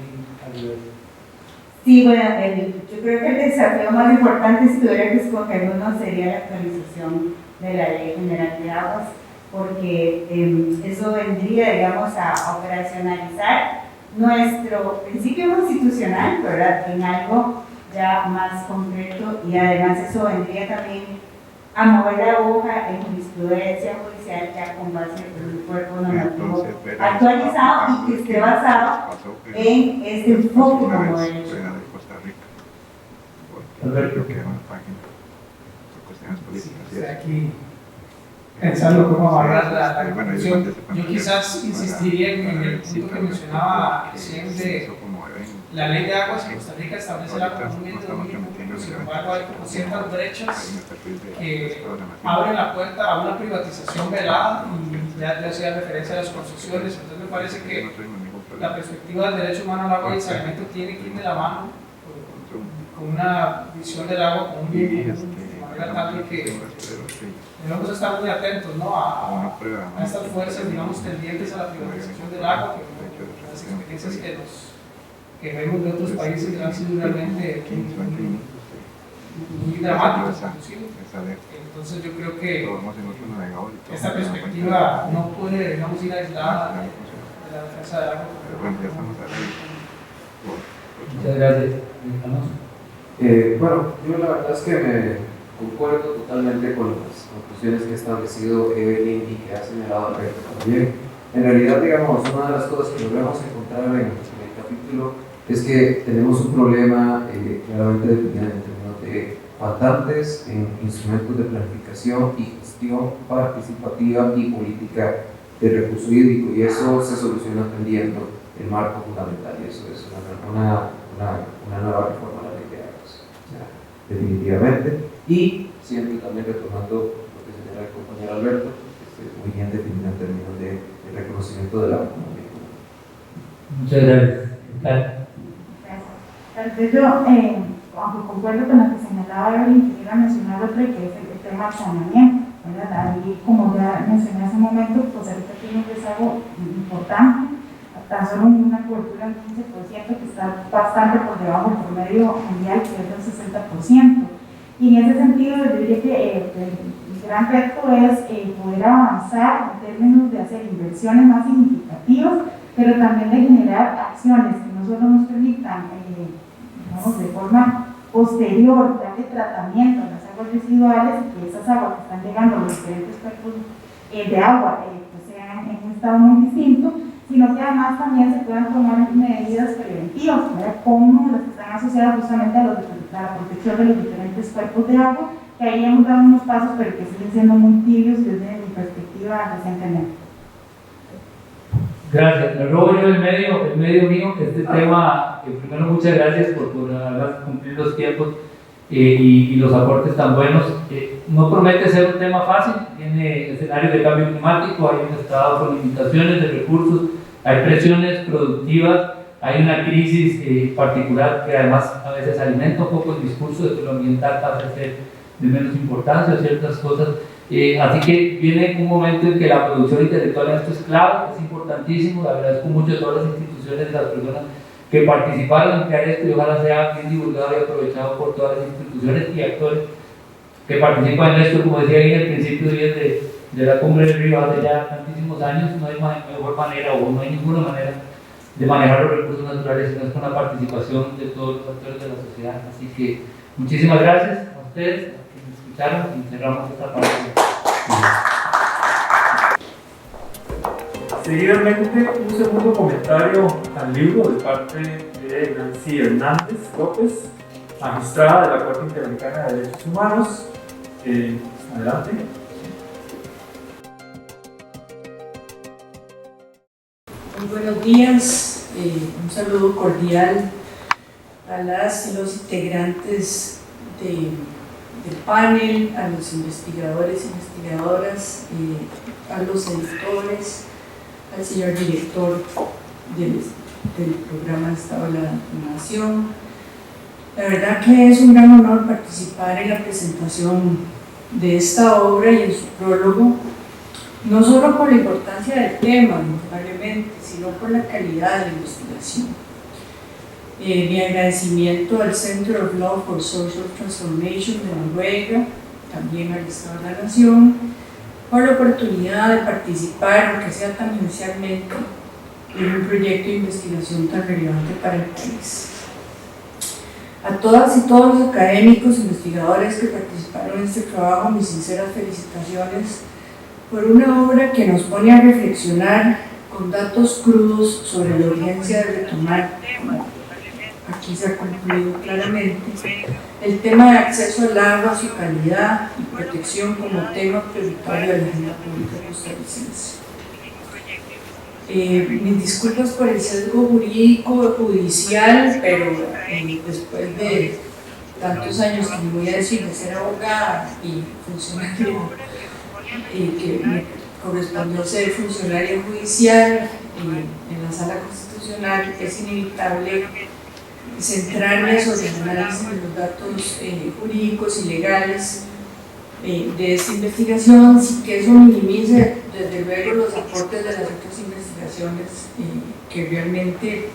Sí, bueno, yo creo que el desafío más importante, si tuviera que escoger uno, sería la actualización de la Ley General de Aguas, porque eso vendría, digamos, a operacionalizar nuestro principio constitucional, ¿verdad?, en algo ya más concreto, y además eso vendría también a mover la aguja en jurisprudencia judicial ya con base en un cuerpo normativo actualizado y que esté basado en este enfoque como derecho. Aquí pensando cómo amarrar la conclusión, yo quizás insistiría en el punto que mencionaba recién de la ley de aguas en Costa Rica establece la como un bien de dominio público, sin embargo hay como ciertas brechas que abren la puerta a una privatización velada, y ya hacía referencia a las concesiones. Entonces me parece que la perspectiva del derecho humano al agua y el saneamiento tiene que ir de la mano con una visión del agua como un bien común, de manera tal de que debemos estar muy atentos, ¿no?, a estas fuerzas, digamos, tendientes a la privatización del agua, que las experiencias que vemos de otros países han sido realmente muy dramáticas. Entonces yo creo que esta perspectiva no puede, digamos, ir aislada de la defensa del agua. Muchas gracias. Bueno, yo la verdad es que me concuerdo totalmente con las conclusiones que ha establecido Evelyn y que ha señalado Alberto también. En realidad, digamos, una de las cosas que logramos encontrar en el capítulo es que tenemos un problema claramente definido en términos de faltantes en instrumentos de planificación y gestión participativa y política del recurso hídrico, y eso se soluciona atendiendo el marco fundamental, y eso es una nueva reforma a la ley de aguas, definitivamente. Y siempre también retomando lo que señala el compañero Alberto, muy bien definido en términos de reconocimiento del agua como bien común. Muchas gracias. Tal vez yo, aunque concuerdo con lo que señalaba Evelyn, quisiera mencionar otro, que es el tema del saneamiento, ¿verdad? Ahí, como ya mencioné hace un momento, pues ahorita tiene un rezago importante, tan solo una cobertura del 15%, que está bastante por debajo del promedio mundial, que es del 60%. Y en ese sentido, yo diría que el gran reto es poder avanzar en términos de hacer inversiones más significativas, pero también de generar acciones que no solo nos permitan, digamos, de forma posterior, darle tratamiento a las aguas residuales, y que esas aguas que están llegando a los diferentes cuerpos de agua pues sean en un estado muy distinto, sino que además también se puedan tomar medidas preventivas, ¿verdad?, como las que están asociadas justamente a la protección de los diferentes cuerpos de agua, que ahí hemos dado unos pasos, pero que siguen siendo muy tibios desde mi perspectiva recientemente. Gracias. Me robo yo el medio mío, que este tema, primero muchas gracias por cumplir los tiempos y los aportes tan buenos. No promete ser un tema fácil, tiene escenarios de cambio climático, hay un estado con limitaciones de recursos, hay presiones productivas, hay una crisis particular que además a veces alimenta un poco el discurso de que lo ambiental pasa a ser de menos importancia, ciertas cosas. Así que viene un momento en que la producción intelectual en esto es clave, es importantísimo. Agradezco mucho a todas las instituciones y las personas que participaron en crear esto, y ojalá sea bien divulgado y aprovechado por todas las instituciones y actores que participan en esto. Como decía ahí en el principio de la Cumbre del Río, hace ya tantísimos años, no hay mejor manera, o no hay ninguna manera de manejar los recursos naturales sino es con la participación de todos los actores de la sociedad. Así que muchísimas gracias. ustedes, a quienes escucharon, y cerramos esta parte. Seguidamente, un segundo comentario al libro de parte de Nancy Hernández López, magistrada de la Corte Interamericana de Derechos Humanos. Adelante. Muy buenos días, un saludo cordial a las y los integrantes del panel, a los investigadores y investigadoras, a los editores, al señor director del programa Estado de la Nación. La verdad que es un gran honor participar en la presentación de esta obra y en su prólogo, no solo por la importancia del tema, indudablemente, sino por la calidad de la investigación. Mi agradecimiento al Center of Law for Social Transformation de Noruega, también al Estado de la Nación, por la oportunidad de participar, aunque sea tan inicialmente, en un proyecto de investigación tan relevante para el país. A todas y todos los académicos e investigadores que participaron en este trabajo, mis sinceras felicitaciones por una obra que nos pone a reflexionar con datos crudos sobre la urgencia de retomar, como aquí se ha concluido claramente, el tema de acceso al agua, su calidad y protección como tema prioritario de la agenda pública costarricense. Mis disculpas por el sesgo jurídico judicial, pero después de tantos años, que me voy a decir, de ser abogada y funcionaria, que me correspondió ser funcionaria judicial en la Sala Constitucional, es inevitable centrarme sobre el análisis de los datos jurídicos y legales de esta investigación, sin que eso minimice desde luego los aportes de las otras investigaciones que realmente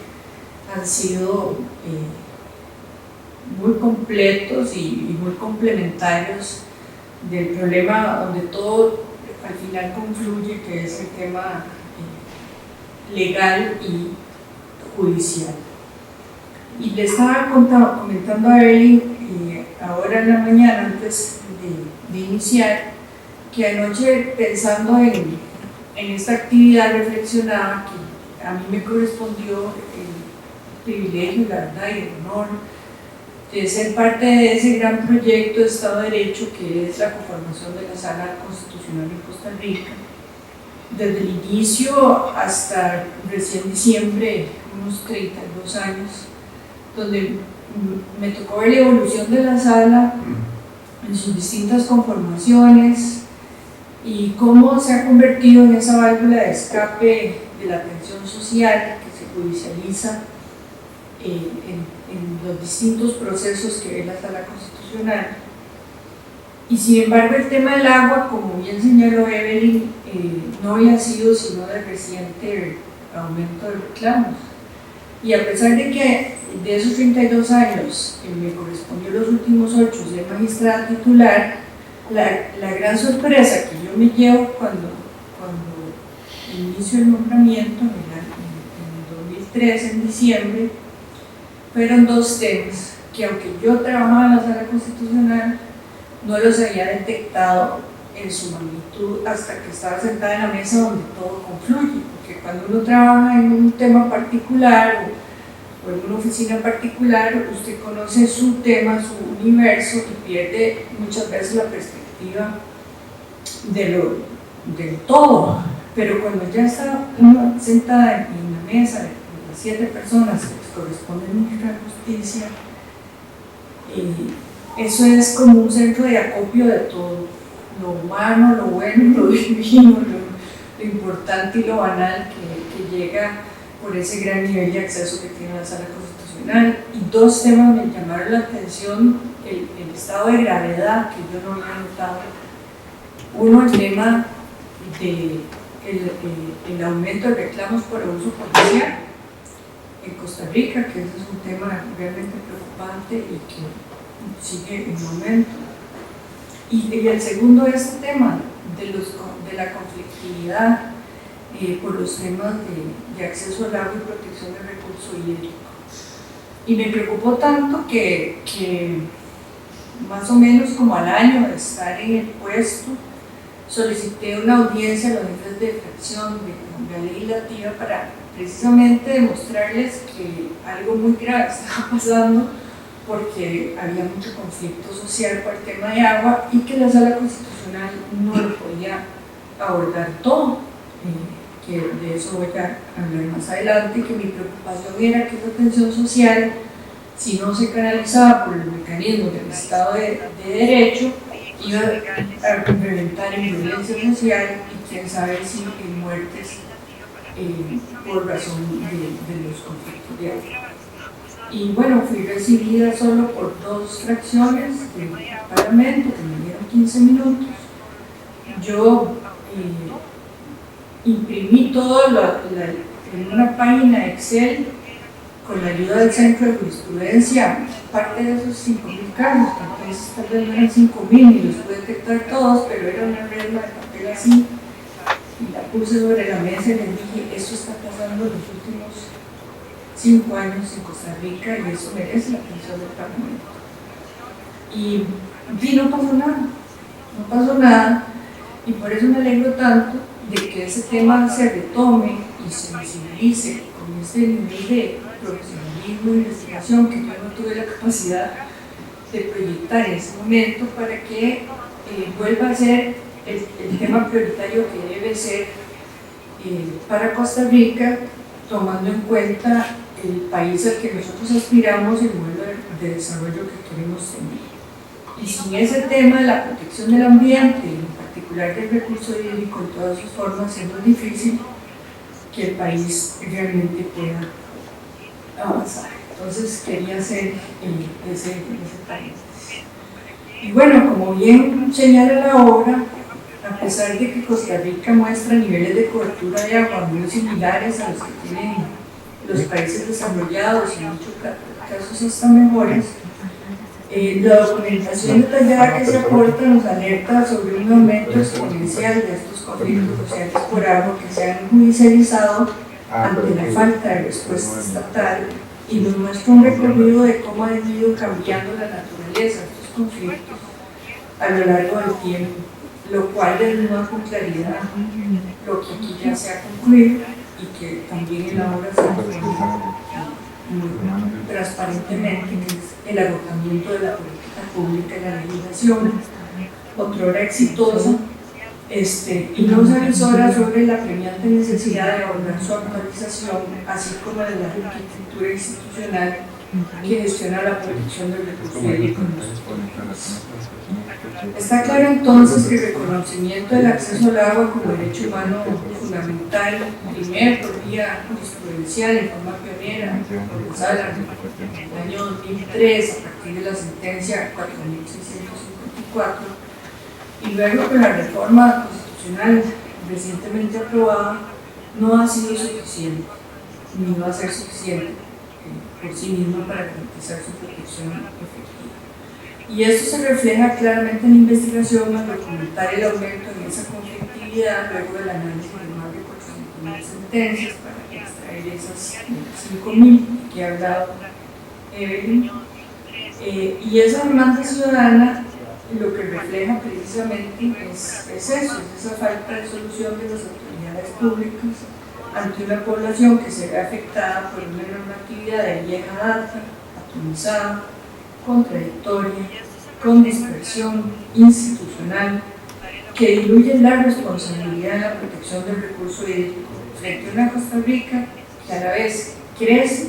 han sido muy completos y muy complementarios del problema donde todo al final confluye, que es el tema legal y judicial. Y le estaba comentando a Evelyn ahora en la mañana, antes de iniciar, que anoche, pensando en esta actividad, reflexionaba que a mí me correspondió el privilegio, la verdad, y el honor de ser parte de ese gran proyecto de Estado de Derecho que es la conformación de la Sala Constitucional en Costa Rica, desde el inicio hasta recién diciembre, unos 32 años, donde me tocó ver la evolución de la sala en sus distintas conformaciones y cómo se ha convertido en esa válvula de escape de la atención social que se judicializa en los distintos procesos que ve la Sala Constitucional. Y sin embargo el tema del agua, como bien señaló Evelyn, no había sido sino de reciente aumento de reclamos. Y a pesar de que de esos 32 años me correspondió los últimos 8 ser magistrada titular, la gran sorpresa que yo me llevo cuando inicio el nombramiento en 2013, en diciembre, fueron dos temas que, aunque yo trabajaba en la Sala Constitucional, no los había detectado en su magnitud hasta que estaba sentada en la mesa donde todo confluye, porque cuando uno trabaja en un tema particular o en una oficina particular, usted conoce su tema, su universo, y pierde muchas veces la perspectiva del todo. Pero cuando ya está uno sentada en la mesa de las 7 personas que les corresponde ministrar justicia, eso es como un centro de acopio de todo, lo humano, lo bueno, lo divino, lo importante y lo banal que llega por ese gran nivel de acceso que tiene la Sala Constitucional. Y dos temas me llamaron la atención, el estado de gravedad que yo no había notado. Uno, el tema del aumento de reclamos por abuso policial en Costa Rica, que ese es un tema realmente preocupante y que sigue en aumento. Y el segundo es el tema de la conflictividad por los temas de acceso al agua y protección del recurso hídrico. Y me preocupó tanto que más o menos como al año de estar en el puesto, solicité una audiencia a los jefes de fracción de la legislativa para precisamente demostrarles que algo muy grave estaba pasando, porque había mucho conflicto social por el tema de agua y que la Sala Constitucional no lo podía abordar todo, que de eso voy a hablar más adelante, que mi preocupación era que esa tensión social, si no se canalizaba por los mecanismos del Estado de Derecho, iba a reventar en violencia social y quién sabe si en muertes por razón de los conflictos de agua. Y bueno, fui recibida solo por 2 fracciones del Parlamento, que me dieron 15 minutos. Yo imprimí todo en una página Excel con la ayuda del Centro de Jurisprudencia, parte de esos 5.000 casos, que entonces tal vez no eran 5.000 ni los pude detectar todos, pero era una regla de papel así, y la puse sobre la mesa y les dije, esto está pasando en los últimos 5 años en Costa Rica y eso merece la atención del Parlamento. Y no pasó nada, y por eso me alegro tanto de que ese tema se retome y se visibilice con este nivel de profesionalismo e investigación que yo no tuve la capacidad de proyectar en ese momento, para que vuelva a ser el tema prioritario que debe ser para Costa Rica, tomando en cuenta el país al que nosotros aspiramos y el modelo de desarrollo que queremos tener. Y sin ese tema de la protección del ambiente, en particular del recurso hídrico en todas sus formas, es muy difícil que el país realmente pueda avanzar. Entonces quería hacer ese paréntesis. Y bueno, como bien señala la obra, a pesar de que Costa Rica muestra niveles de cobertura de agua muy similares a los que tienen los países desarrollados y en muchos casos hasta mejores, la documentación detallada que se aporta nos alerta sobre un aumento exponencial de estos conflictos sociales por agua que se han judicializado ante la falta de respuesta estatal, y nos muestra un recorrido de cómo ha ido cambiando la naturaleza de estos conflictos a lo largo del tiempo, lo cual desnuda con claridad lo que aquí ya se ha concluido y que también en la obra se encuentra muy transparentemente, que es el agotamiento de la política pública y la legislación, otrora exitosa, y nos avisora sobre la premiante necesidad de abordar su actualización, así como de la arquitectura institucional que gestiona la protección del recurso hídrico en nuestro país. Está claro entonces que el reconocimiento del acceso al agua como derecho humano fundamental, primero por vía jurisprudencial en forma pionera, por la Sala en el año 2003 a partir de la sentencia 4654, y luego con la reforma constitucional recientemente aprobada, no ha sido suficiente, ni va a ser suficiente por sí misma para garantizar su protección efectiva. Y esto se refleja claramente en la investigación al documentar el aumento en esa conflictividad luego del análisis de más de 400.000 sentencias para extraer esas 5.000 que ha hablado Evelyn. Y esa demanda ciudadana lo que refleja precisamente es eso, es esa falta de solución de las autoridades públicas ante una población que se ve afectada por una normatividad de vieja data, atomizada, contradictoria, con dispersión institucional, que diluye la responsabilidad en la protección del recurso hídrico frente a una Costa Rica que a la vez crece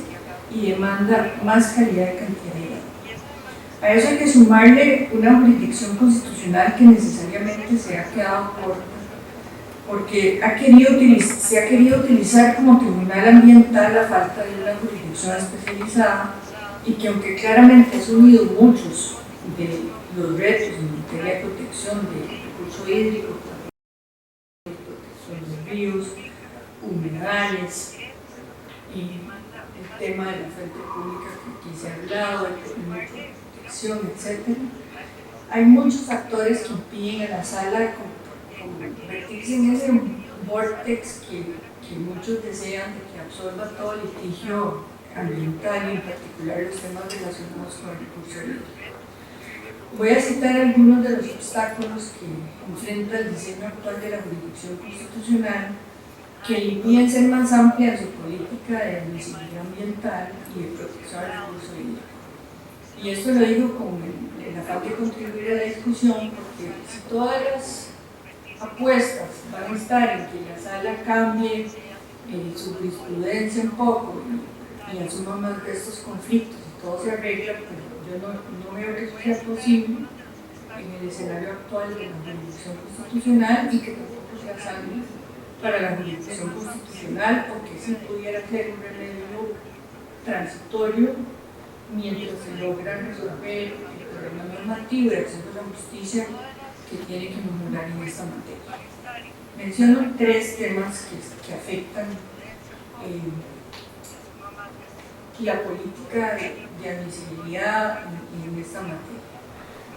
y demanda más calidad de cantidad de agua. A eso hay que sumarle una jurisdicción constitucional que necesariamente se ha quedado corta, porque se ha querido utilizar como tribunal ambiental la falta de una jurisdicción especializada, y que aunque claramente ha asumido muchos de los retos en materia de protección del recurso hídrico, protección de ríos, humedales, y el tema de la fuente pública que aquí se ha hablado, el tema de protección, etc. Hay muchos factores que impiden a la sala convertirse en ese vortex que muchos desean, de que absorba todo el litigio ambiental y en particular los temas relacionados con el recurso hídrico. Voy a citar algunos de los obstáculos que enfrenta el diseño actual de la jurisdicción constitucional que le impiden ser más amplia en su política de admisibilidad ambiental y de protección al recurso hídrico. Y esto lo digo con el afán de contribuir a la discusión, porque si todas las apuestas van a estar en que la sala cambie su jurisprudencia un poco y asuma más de estos conflictos y todo se arregla, pues yo no veo que eso sea posible en el escenario actual de la jurisdicción constitucional y que tampoco sea sano para la jurisdicción constitucional, o que sí pudiera ser un remedio transitorio mientras se logra resolver el problema normativo de acceso a la justicia que tiene que mejorar en esta materia. Menciono tres temas que afectan la política de admisibilidad en esta materia.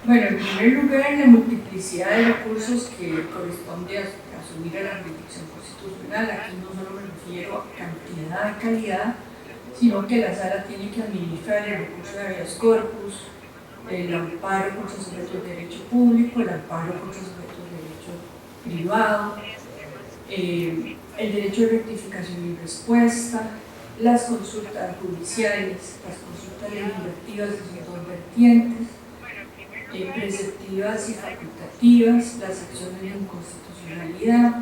Bueno, en primer lugar, la multiplicidad de recursos que corresponde a asumir a la jurisdicción constitucional. Aquí no solo me refiero a cantidad y calidad, sino que la sala tiene que administrar el recurso de habeas corpus, el amparo contra sujetos de derecho público, el amparo contra sujetos de derecho privado, el derecho de rectificación y respuesta, las consultas judiciales, las consultas legislativas de sus dos vertientes, preceptivas y facultativas, las acciones de inconstitucionalidad,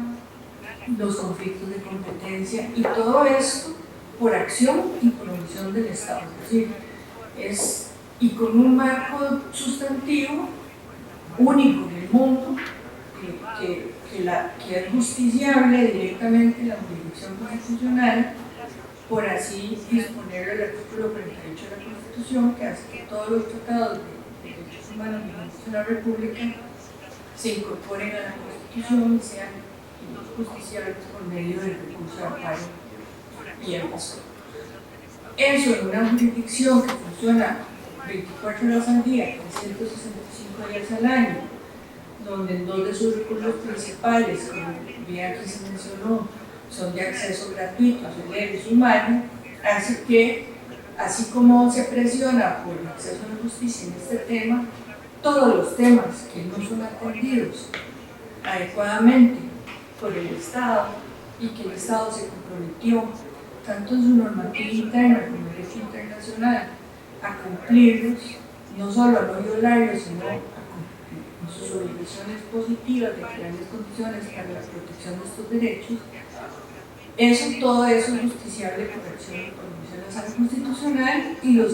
los conflictos de competencia, y todo esto por acción y por omisión del Estado. Es decir, y con un marco sustantivo único en el mundo, que es justiciable directamente en la jurisdicción constitucional, por así disponer el artículo 48 de la Constitución, que hace que todos los tratados de derechos humanos de la República se incorporen a la Constitución y sean justiciables por medio del recurso de amparo y el paso. Eso en una jurisdicción que funciona 24 horas al día, 365 días al año, donde dos de sus recursos principales, como bien aquí se mencionó, son de acceso gratuito a los derechos humanos, hace que, así como se presiona por el acceso a la justicia en este tema, todos los temas que no son atendidos adecuadamente por el Estado y que el Estado se comprometió, tanto en su normativa interna como en el derecho internacional, a cumplirlos, no solo a no violarlos, sino a cumplir con sus obligaciones positivas de crear las condiciones para la protección de estos derechos. Todo eso es justiciable por acción y por omisión de la sala constitucional, y los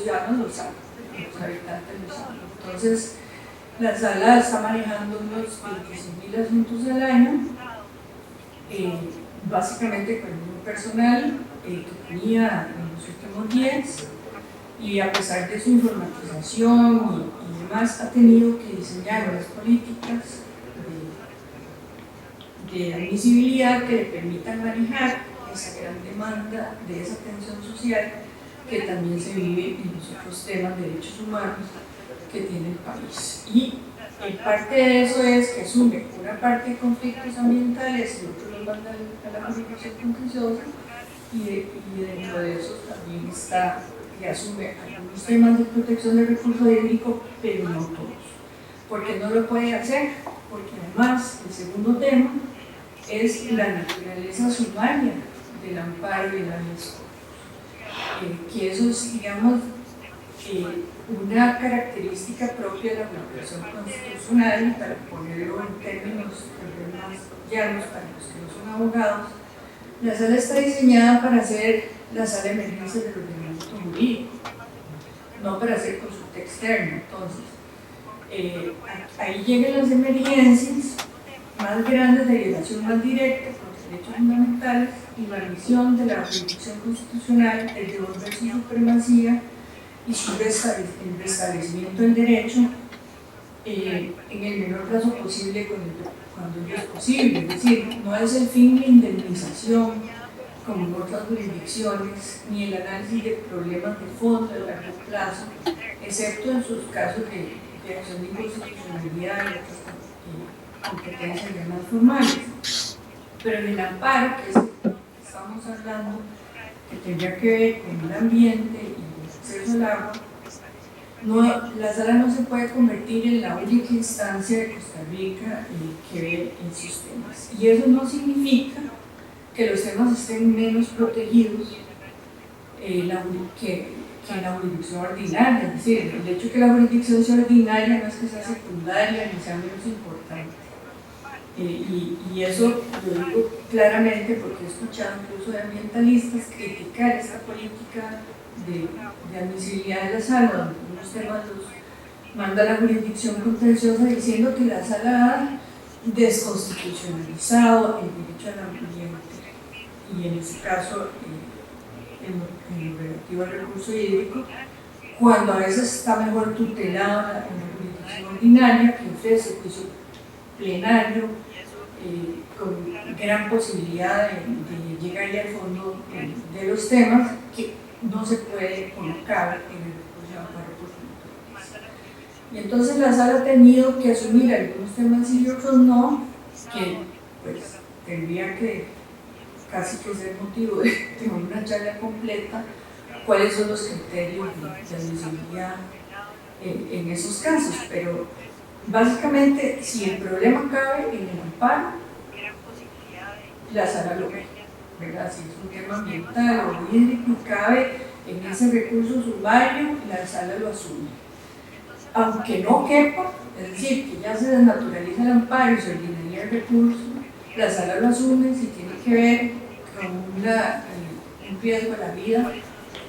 ciudadanos lo saben, los habitantes lo saben. Entonces, la sala está manejando unos 25.000 asuntos al año, básicamente con el mismo personal que tenía en los últimos 10, y a pesar de su informatización y demás, ha tenido que diseñar unas políticas de admisibilidad que le permitan manejar esa gran demanda de esa atención social que también se vive en los otros temas de derechos humanos que tiene el país. Y parte de eso es que asume una parte de conflictos ambientales y otros los manda a la jurisdicción contenciosa, y dentro de eso también está que asume algunos temas de protección del recurso hídrico, pero no todos. Porque no lo puede hacer, porque además el segundo tema es la naturaleza sumaria del amparo y el habeas corpus, que eso es, digamos, una característica propia de la jurisdicción constitucional, para ponerlo en términos más llanos para los que no son abogados. La sala está diseñada para ser la sala de emergencia del ordenamiento jurídico, no para hacer consulta externa. Entonces, ahí llegan las emergencias más grandes de violación más directa por los derechos fundamentales, y la misión de la jurisdicción constitucional es devolver su supremacía y su restablecimiento del derecho en el menor plazo posible cuando ello es posible. Es decir, no es el fin la indemnización como en otras jurisdicciones, ni el análisis de problemas de fondo de largo plazo, excepto en sus casos de acción de inconstitucionalidad y otras competencias ya más formales. Pero en el amparo, que es el que estamos hablando, que tendría que ver con el ambiente y el acceso al agua, la sala no se puede convertir en la única instancia de Costa Rica que ve esos temas. Y eso no significa que los temas estén menos protegidos que en la jurisdicción ordinaria. Es decir, el hecho de que la jurisdicción sea ordinaria no es que sea secundaria ni sea menos importante. Y eso lo digo claramente porque he escuchado incluso de ambientalistas criticar esta política de admisibilidad de la sala, donde unos temas los manda la jurisdicción contenciosa diciendo que la sala ha desconstitucionalizado el derecho al ambiente, y en ese caso en lo relativo al recurso hídrico, cuando a veces está mejor tutelado en la jurisdicción ordinaria, que ofrece juicio plenario, con gran posibilidad de llegar al fondo de los temas, que no se puede colocar en el recurso de amparo por naturaleza. Y entonces la sala ha tenido que asumir algunos temas y otros no, que pues tendría que casi que ser motivo de una charla completa, cuáles son los criterios de admisibilidad en esos casos. Pero básicamente, si el problema cabe en el amparo, la sala lo ve, ¿verdad? Si es un tema ambiental o hídrico y cabe en ese recurso subario, la sala lo asume. Aunque no quepa, es decir, que ya se desnaturaliza el amparo y se ordinaría el recurso, la sala lo asume si tiene que ver con un riesgo a la vida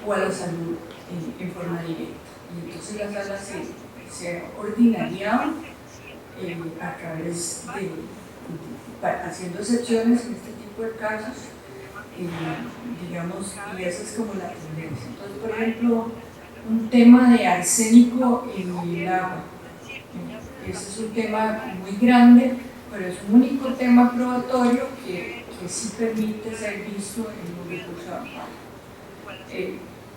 o a la salud en forma directa. Y entonces la sala se ha ordinariado a través haciendo excepciones en este tipo de casos, digamos, y esa es como la tendencia. Entonces, por ejemplo, un tema de arsénico en el agua. Ese es un tema muy grande, pero es un único tema probatorio que sí permite ser visto en un recurso de amparo.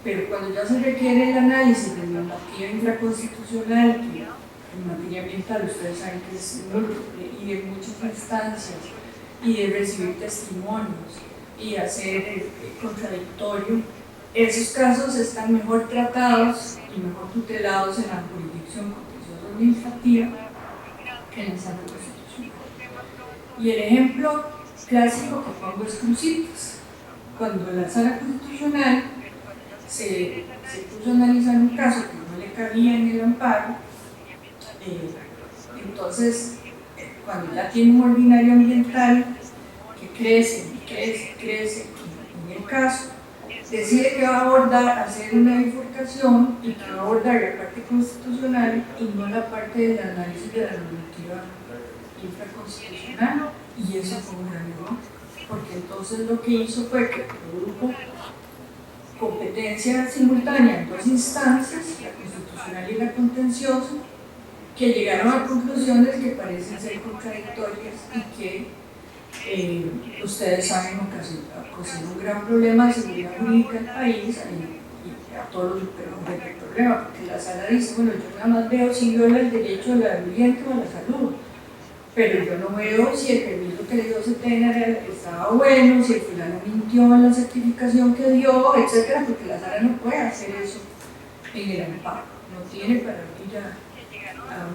Pero cuando ya se requiere el análisis de normativa infraconstitucional, que en materia ambiental ustedes saben que es múltiple y de muchas instancias, y de recibir testimonios y hacer contradictorio, esos casos están mejor tratados y mejor tutelados en la jurisdicción contenciosa administrativa que en el sala constitucional. Y el ejemplo clásico que pongo es Cruzitas. Cuando la sala constitucional se puso a analizar un caso que no le cabía en el amparo, entonces cuando ya tiene un ordinario ambiental que crece en el caso, decide que va a abordar, hacer una bifurcación y que va a abordar la parte constitucional y no la parte del análisis de la normativa infraconstitucional, y eso fue un gran error, porque entonces lo que hizo fue que produjo competencia simultánea en dos instancias, la constitucional y la contenciosa, que llegaron a conclusiones que parecen ser contradictorias y que ustedes saben ocasionó un gran problema de seguridad jurídica al país y a todos los superhombres del problema, porque la sala dice, bueno, yo nada más veo si viola el derecho de la vivienda o a la salud, pero yo no veo si el permiso que le dio Setena estaba bueno, si el fulano mintió en la certificación que dio, etcétera, porque la sala no puede hacer eso en el amparo, no tiene para abrir a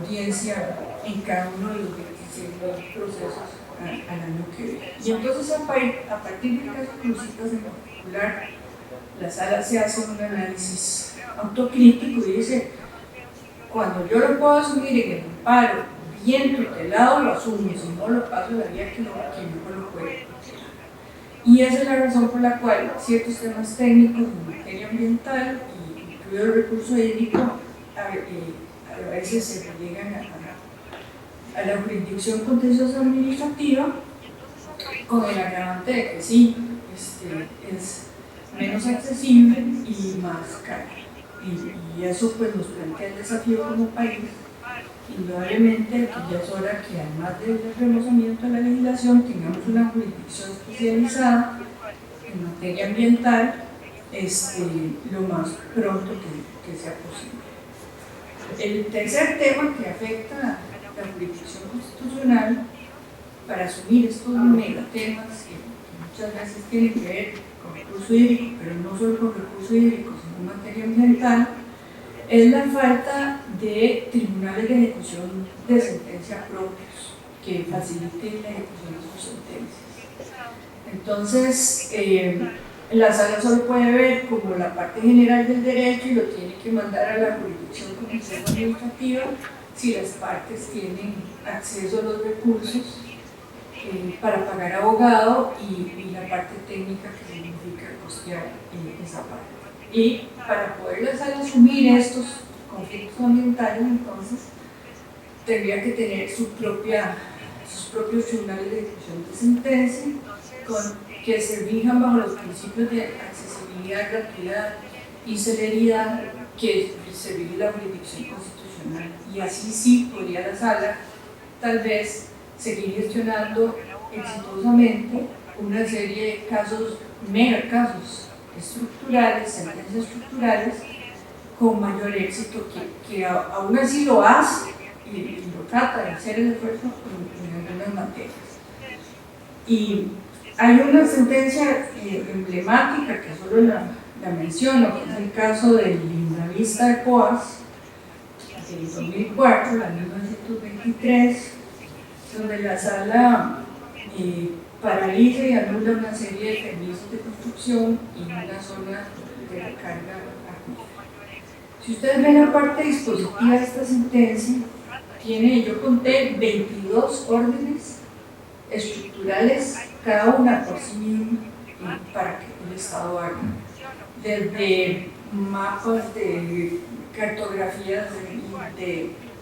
audiencia en cada uno de los 26 procesos al año que viene. Y entonces a partir del caso Cruzitas en particular, la sala se hace un análisis autocrítico y dice, cuando yo lo puedo asumir en el amparo bien tutelado, lo asumo, si no lo paso a la vía que mejor lo puede tutelar. Y esa es la razón por la cual ciertos temas técnicos en materia ambiental, incluido el recurso hídrico, a veces se relegan a la jurisdicción contenciosa administrativa, con el agravante de que sí, es menos accesible y más caro. Y eso pues nos plantea el desafío como país. Indudablemente que ya es hora que además del remozamiento de la legislación tengamos una jurisdicción especializada en materia ambiental lo más pronto que sea posible. El tercer tema que afecta a la jurisdicción constitucional para asumir estos megatemas que muchas veces tienen que ver con recurso hídrico, pero no solo con recurso hídrico, sino en materia ambiental, es la falta de tribunales de ejecución de sentencia propios que faciliten la ejecución de sus sentencias. Entonces, la sala solo puede ver como la parte general del derecho y lo tiene que mandar a la jurisdicción contenciosa administrativa si las partes tienen acceso a los recursos para pagar abogado y la parte técnica que significa costear esa parte. Y para poder la sala asumir estos conflictos ambientales, entonces tendría que tener sus propios tribunales de ejecución de sentencia que se rijan bajo los principios de accesibilidad, gratuidad y celeridad que se rige la jurisdicción constitucional. Y así sí podría la sala tal vez seguir gestionando exitosamente una serie de casos, megacasos estructurales, sentencias estructurales, con mayor éxito, que aún así lo hace y lo trata de hacer el esfuerzo en algunas materias. Y hay una sentencia emblemática que solo la menciono, que es el caso del Lindavista de Coas, del 2004, la 1923, donde la sala paraliza y anula una serie de permisos de construcción en una zona de recarga acuífera. Si ustedes ven la parte dispositiva de esta sentencia, yo conté 22 órdenes estructurales, cada una por sí misma, para que el Estado haga. Desde mapas de cartografías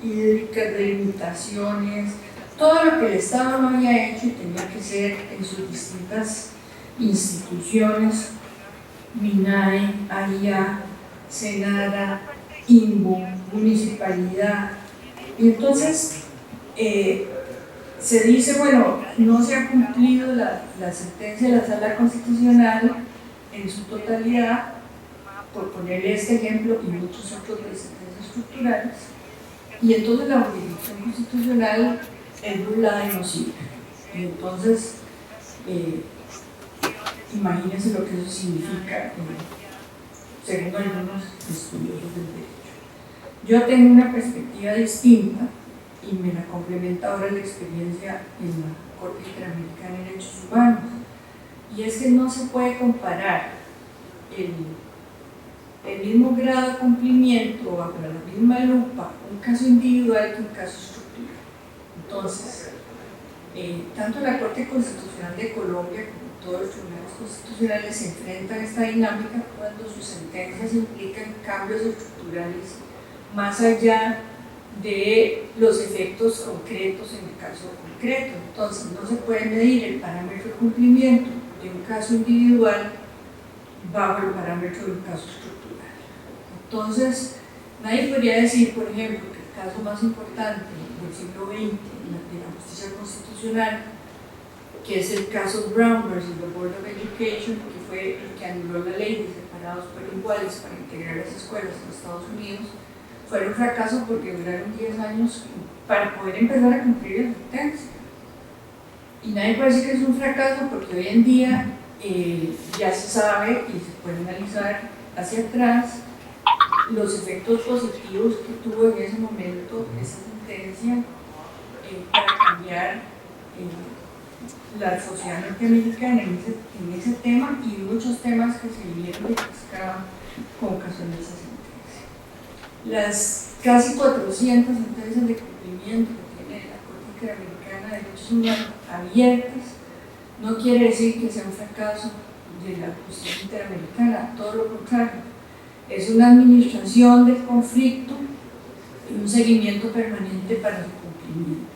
hídricas, de limitaciones, todo lo que el Estado no había hecho y tenía que ser en sus distintas instituciones, MINAE, AIA, SENARA, INBU, municipalidad. Y entonces se dice, bueno, no se ha cumplido la sentencia de la Sala Constitucional en su totalidad, por ponerle este ejemplo y muchos otros de sentencias estructurales, y entonces la jurisdicción constitucional es burlada y no sirve. Y entonces, imagínense lo que eso significa según algunos estudiosos del derecho. Yo tengo una perspectiva distinta y me la complementa ahora la experiencia en la Corte Interamericana de Derechos Humanos, y es que no se puede comparar el mismo grado de cumplimiento bajo la misma lupa un caso individual que un caso estructural. Entonces, tanto la Corte Constitucional de Colombia como todos los tribunales constitucionales se enfrentan a esta dinámica cuando sus sentencias implican cambios estructurales más allá de los efectos concretos en el caso concreto. Entonces, no se puede medir el parámetro de cumplimiento de un caso individual bajo el parámetro de un caso estructural. Entonces, nadie podría decir, por ejemplo, que el caso más importante del siglo XX de la justicia constitucional, que es el caso Brown versus the Board of Education, que fue el que anuló la ley de separados pero iguales para integrar las escuelas en Estados Unidos, fue un fracaso porque duraron 10 años para poder empezar a cumplir la sentencia. Y nadie puede decir que es un fracaso porque hoy en día ya se sabe y se puede analizar hacia atrás los efectos positivos que tuvo en ese momento esa sentencia para cambiar la sociedad norteamericana en ese tema y muchos temas que se vieron de cascada con ocasión de esa sentencia. Las casi 400 sentencias de cumplimiento que tiene la Corte Interamericana de Derechos Humanos abiertas no quiere decir que sea un fracaso de la justicia interamericana, todo lo contrario, es una administración del conflicto y un seguimiento permanente para su cumplimiento.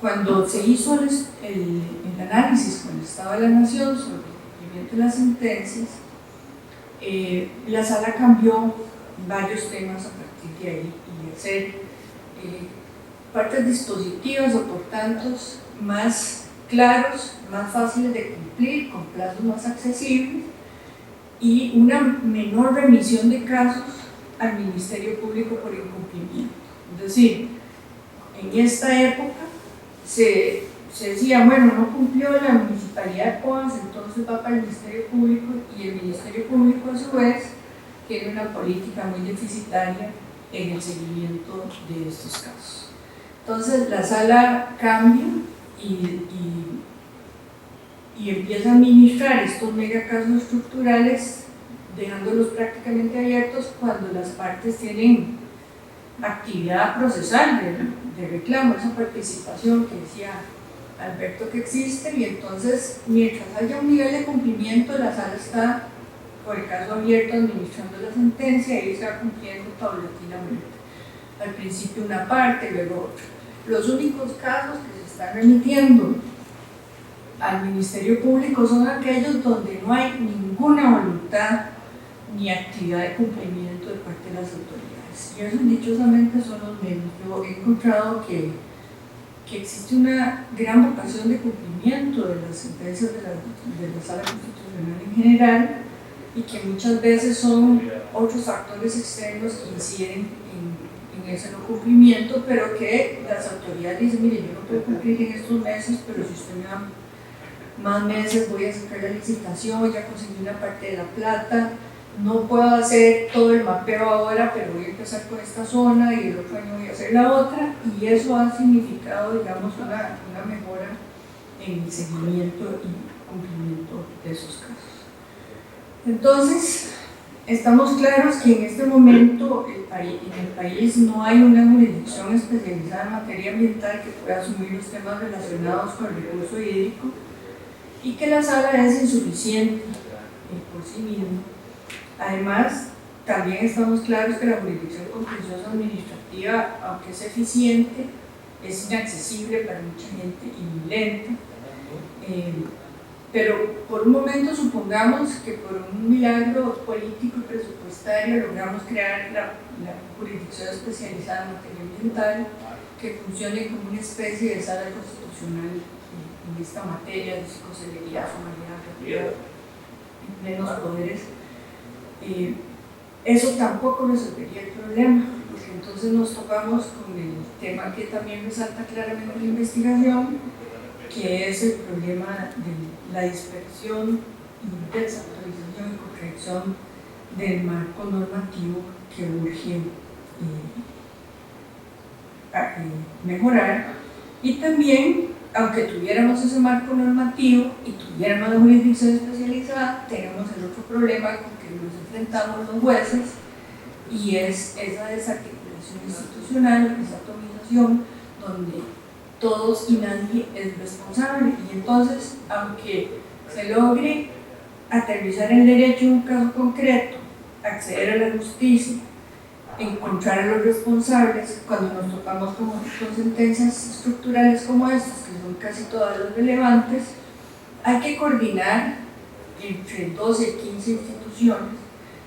Cuando se hizo el análisis con el Estado de la Nación sobre el cumplimiento de las sentencias, la sala cambió varios temas a partir de ahí y hacer partes dispositivas o por tantos más claros, más fáciles de cumplir, con plazos más accesibles y una menor remisión de casos al Ministerio Público por incumplimiento. Es decir, en esta época se decía, bueno, no cumplió la municipalidad de Coas, entonces va para el Ministerio Público y el Ministerio Público a su vez tiene una política muy deficitaria en el seguimiento de estos casos. Entonces la sala cambia y empieza a administrar estos megacasos estructurales, dejándolos prácticamente abiertos cuando las partes tienen actividad procesal de reclamo, esa participación que decía Alberto que existe, y entonces mientras haya un nivel de cumplimiento la sala está, por el caso abierto, administrando la sentencia y se va cumpliendo paulatinamente. Al principio una parte, luego otra. Los únicos casos que se están remitiendo al Ministerio Público son aquellos donde no hay ninguna voluntad ni actividad de cumplimiento de parte de las autoridades. Y esos dichosamente son los menos. Yo he encontrado que existe una gran vocación de cumplimiento de las sentencias de la Sala Constitucional en general, y que muchas veces son otros factores externos que inciden en ese no cumplimiento, pero que las autoridades dicen, mire, yo no puedo cumplir en estos meses, pero si usted me da más meses voy a sacar la licitación, ya conseguí una parte de la plata, no puedo hacer todo el mapeo ahora, pero voy a empezar con esta zona y el otro año voy a hacer la otra, y eso ha significado, digamos, una mejora en el seguimiento y cumplimiento de esos casos. Entonces, estamos claros que en este momento en el país no hay una jurisdicción especializada en materia ambiental que pueda asumir los temas relacionados con el recurso hídrico, y que la sala es insuficiente por sí misma. Además, también estamos claros que la jurisdicción contenciosa administrativa, aunque es eficiente, es inaccesible para mucha gente y muy lenta. Pero por un momento supongamos que por un milagro político y presupuestario logramos crear la jurisdicción especializada en materia ambiental que funcione como una especie de sala constitucional en esta materia de psicoceleridad, formalidad, menos poderes. Eso tampoco resolvería el problema, porque entonces nos topamos con el tema que también resalta claramente la investigación, que es el problema de la dispersión y desactualización y corrección del marco normativo que urge mejorar. Y también, aunque tuviéramos ese marco normativo y tuviéramos la jurisdicción especializada, tenemos el otro problema con que nos enfrentamos los jueces, y es esa desarticulación institucional, esa atomización, donde todos y nadie es responsable. Y entonces, aunque se logre aterrizar el derecho en un caso concreto, acceder a la justicia, encontrar a los responsables, cuando nos topamos con sentencias estructurales como estas, que son casi todas las relevantes, hay que coordinar entre 12 y 15 instituciones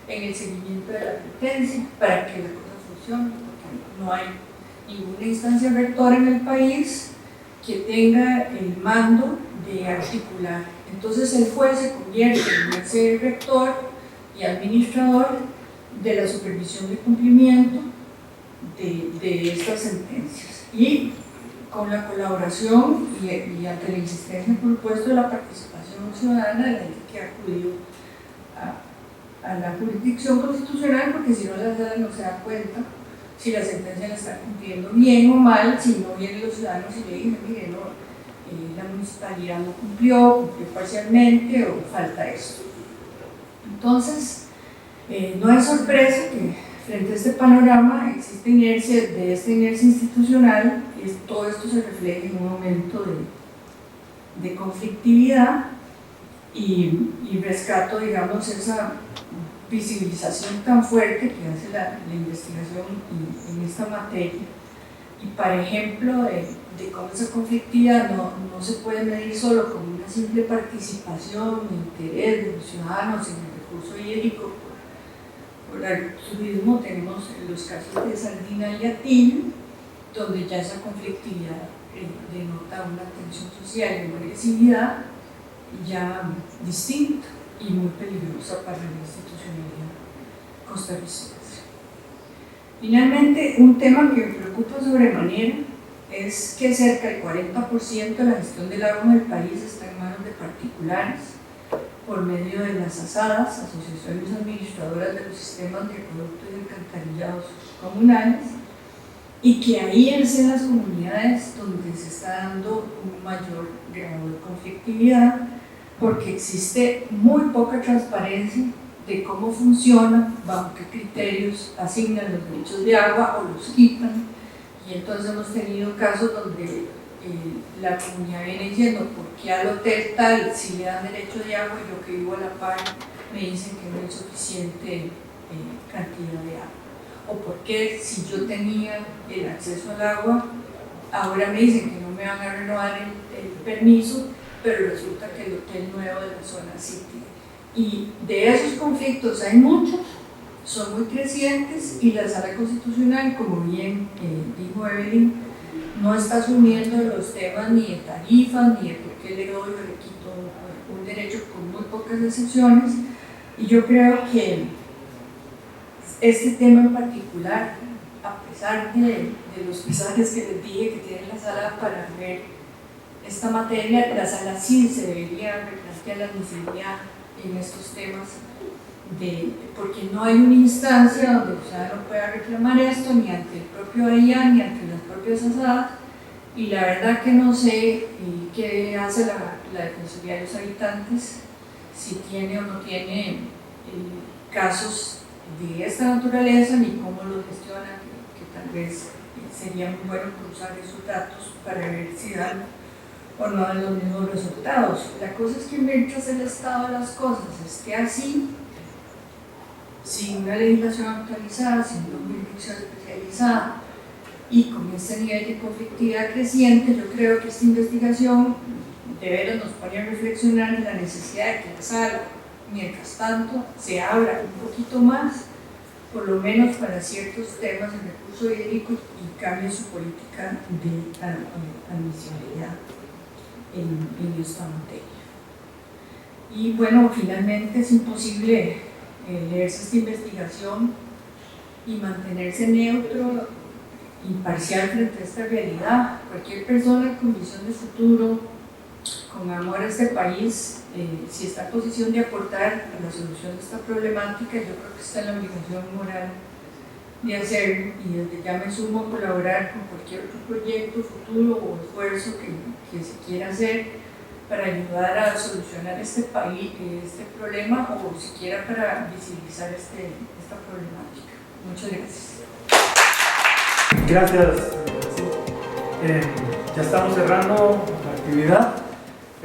en el seguimiento de la sentencia para que la cosa funcione, porque no hay ninguna instancia rectora en el país que tenga el mando de articular. Entonces el juez se convierte en ese rector y administrador de la supervisión de cumplimiento de estas sentencias, y con la colaboración y ante la insistencia, por supuesto, de la participación ciudadana de la gente que ha acudido a la jurisdicción constitucional, porque si no la sala no se da cuenta si la sentencia la está cumpliendo bien o mal, si no vienen los ciudadanos y le dicen, mire, no, la municipalidad no cumplió parcialmente o falta esto. Entonces, no es sorpresa que frente a este panorama existe inercia, de esta inercia institucional, y todo esto se refleja en un momento de conflictividad, y rescato, digamos, esa visibilización tan fuerte que hace la investigación en esta materia, y para ejemplo de cómo esa conflictividad no se puede medir solo como una simple participación, interés de los ciudadanos en el recurso hídrico por el turismo. Tenemos los casos de Sardina y Atil, donde ya esa conflictividad denota una tensión social y una agresividad ya distinta y muy peligrosa para la institucionalidad costarricense. Finalmente, un tema que me preocupa sobremanera es que cerca del 40% de la gestión del agua en el país está en manos de particulares. por medio de las ASADAS, Asociaciones Administradoras de los Sistemas de Acueductos y Alcantarillados Comunales, y que ahí es en las comunidades donde se está dando un mayor grado de conflictividad, porque existe muy poca transparencia de cómo funciona, bajo qué criterios asignan los derechos de agua o los quitan, y entonces hemos tenido casos donde la comunidad viene diciendo por qué al hotel tal si le dan derecho de agua y yo que vivo a la par me dicen que no hay suficiente cantidad de agua, o por qué si yo tenía el acceso al agua ahora me dicen que no me van a renovar el permiso, pero resulta que el hotel nuevo de la zona sí tiene. Y de esos conflictos hay muchos, son muy crecientes, y la Sala Constitucional, como bien dijo Evelyn, no está asumiendo los temas ni de tarifas, ni de por qué le doy o le quito un derecho, con muy pocas excepciones. Y yo creo que este tema en particular, a pesar de los mensajes que les dije que tiene la Sala para ver esta materia, la Sala sí se debería replantear la admisibilidad en estos temas, porque no hay una instancia donde el ciudadano pueda reclamar esto, ni ante el propio AIA, ni ante las propias ASADAS, y la verdad que no sé qué hace la Defensoría de los Habitantes, si tiene o no tiene casos de esta naturaleza, ni cómo los gestiona, que tal vez sería muy bueno cruzar esos datos para ver si dan o no dan los mismos resultados. La cosa es que mientras el estado de las cosas esté así, sin una legislación actualizada, sin una jurisdicción especializada y con este nivel de conflictividad creciente, yo creo que esta investigación de veras nos pone a reflexionar en la necesidad de que la Sala, mientras tanto, se abra un poquito más, por lo menos para ciertos temas de recursos hídricos, y cambie su política de admisibilidad en esta materia. Y bueno, finalmente es imposible leerse esta investigación y mantenerse neutro, imparcial frente a esta realidad. Cualquier persona con visión de futuro, con amor a este país, si está en posición de aportar a la solución de esta problemática, yo creo que está en la obligación moral de hacerlo, y desde ya me sumo a colaborar con cualquier otro proyecto futuro o esfuerzo que se quiera hacer para ayudar a solucionar este problema, o siquiera para visibilizar esta problemática. Muchas gracias. Gracias. Ya estamos cerrando la actividad.